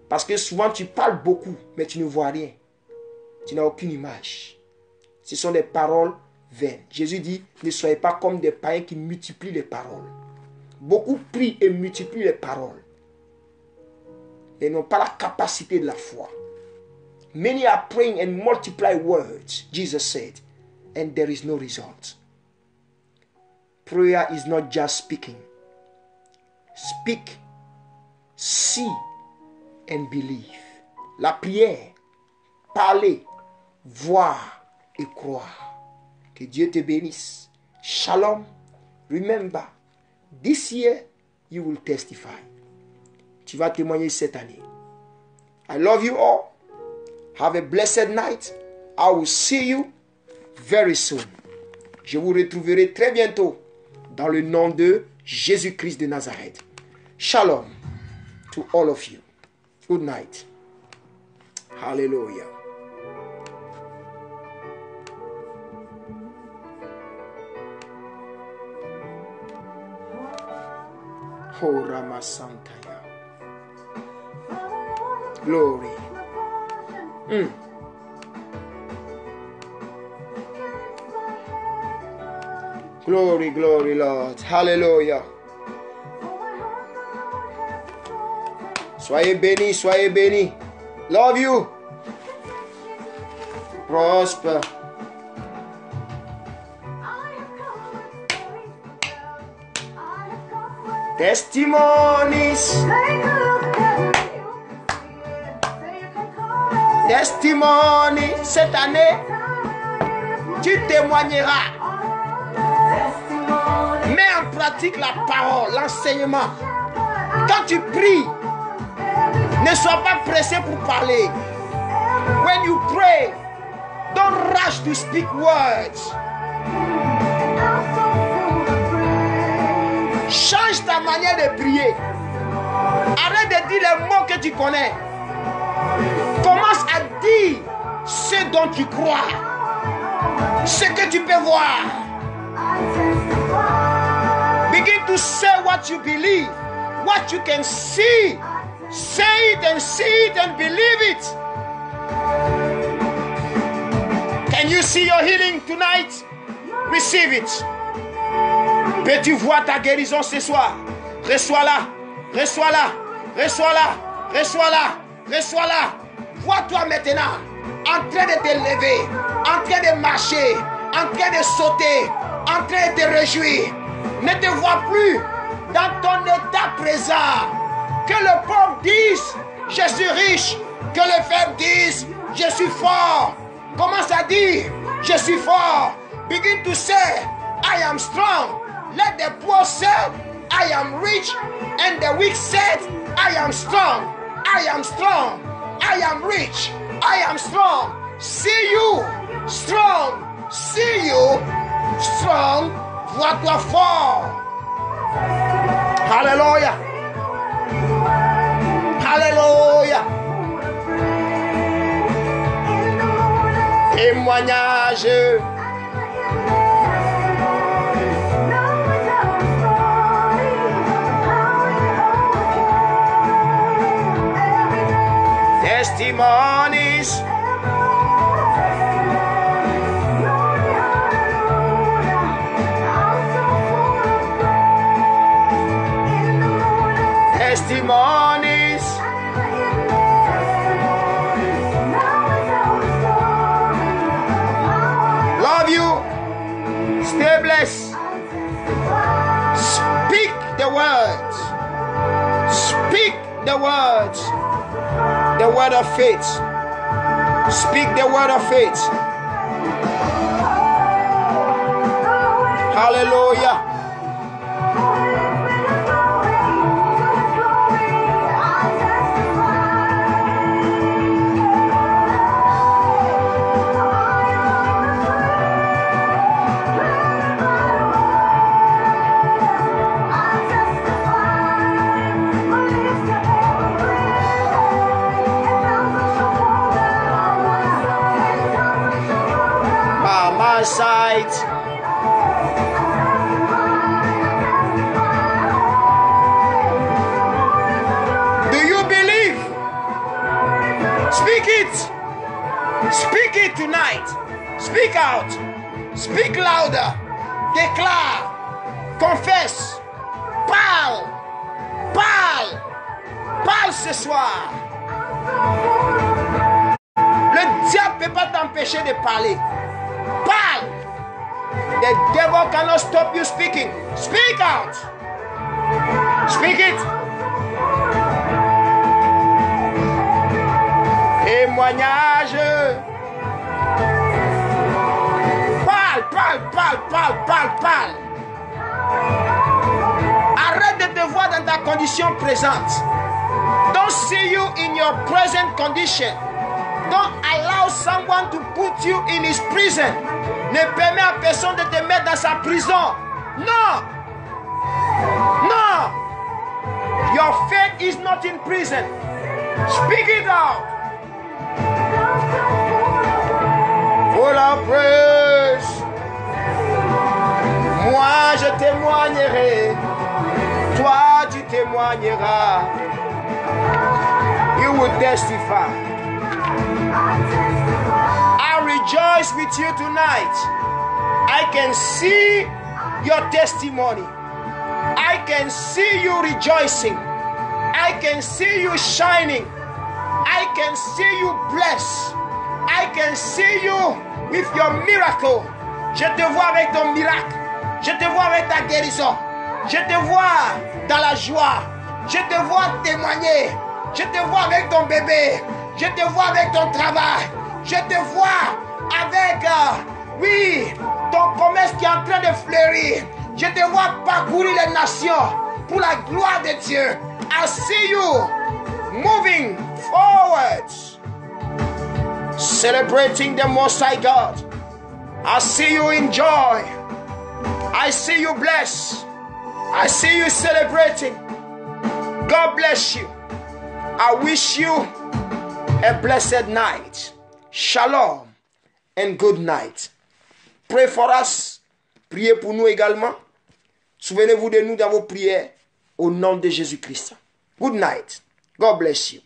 Parce que souvent tu parles beaucoup, mais tu ne vois rien. Tu n'as aucune image. Ce sont des paroles vaines. Jésus dit, ne soyez pas comme des païens qui multiplient les paroles. Beaucoup prient et multiplient les paroles. Mais n'ont pas la capacité de la foi. Many are praying and multiply words, Jesus said, and there is no result. Prayer is not just speaking. Speak, see, and believe. La prière, parler, voir et croire. Que Dieu te bénisse. Shalom. Remember, this year you will testify. Tu vas témoigner cette année. I love you all. Have a blessed night. I will see you very soon. Je vous retrouverai très bientôt dans le nom de Jésus-Christ de Nazareth. Shalom to all of you. Good night. Hallelujah. Oh, Ramasantaya. Glory. Glory, glory, Lord. Hallelujah. Soyez bénis, soyez bénis. Love you. Prosper. Testimonies. Testimony. Cette année, tu témoigneras. Mets en pratique la parole, l'enseignement. Quand tu pries, ne sois pas pressé pour parler. When you pray, don't rush to speak words. Change ta manière de prier. Arrête de dire les mots que tu connais. Commence à dire ce dont tu crois, ce que tu peux voir. Begin to say what you believe, what you can see. Say it and see it and believe it. Can you see your healing tonight? Receive it. Peux-tu voir ta guérison ce soir? Reçois-la, reçois-la, reçois-la, reçois-la, reçois-la. Vois-toi maintenant en train de te lever, en train de marcher, en train de sauter, en train de te réjouir. Ne te vois plus dans ton état présent. Que le pauvre dise, je suis riche. Que le faible dise, je suis fort. Commence à dire, je suis fort. Begin to say, I am strong. Let the poor say, I am rich. And the weak said, I am strong. I am strong. I am rich. I am strong. See you strong. See you strong. Vois-toi fort. Hallelujah. Hallelujah. Témoignage. Testimonies. Testimonies. Love you. Stay blessed. Speak the words. Speak the words. The word of faith. Speak the word of faith. Hallelujah. Sight. Do you believe? Speak it. Speak it tonight. Speak out. Speak louder. Déclare. Confesse. Parle. Parle. Parle ce soir. Le diable ne peut pas t'empêcher de parler. Parle. The devil cannot stop you speaking. Speak out. Speak it. Témoignage. Parle, parle, parle, parle, parle, parle. Arrête de te voir dans ta condition présente. Don't see you in your present condition. Don't allow someone to put you in his prison. Ne permets à personne de te mettre dans sa prison. Non. Non. Your faith is not in prison. Speak it out. For la praise. Moi je témoignerai. Toi tu témoigneras. You will testify. I rejoice with you tonight. I can see your testimony. I can see you rejoicing. I can see you shining. I can see you blessed. I can see you with your miracle. Je te vois avec ton miracle. Je te vois avec ta guérison. Je te vois dans la joie. Je te vois témoigner. Je te vois avec ton bébé. Je te vois avec ton travail. Je te vois avec, oui, ton commerce qui est en train de fleurir. Je te vois parcourir les nations pour la gloire de Dieu. I see you moving forward, celebrating the Most High God. I see you in joy. I see you blessed. I see you celebrating. God bless you. I wish you a blessed night. Shalom and good night. Pray for us. Priez pour nous également. Souvenez-vous de nous dans vos prières au nom de Jésus-Christ. Good night. God bless you.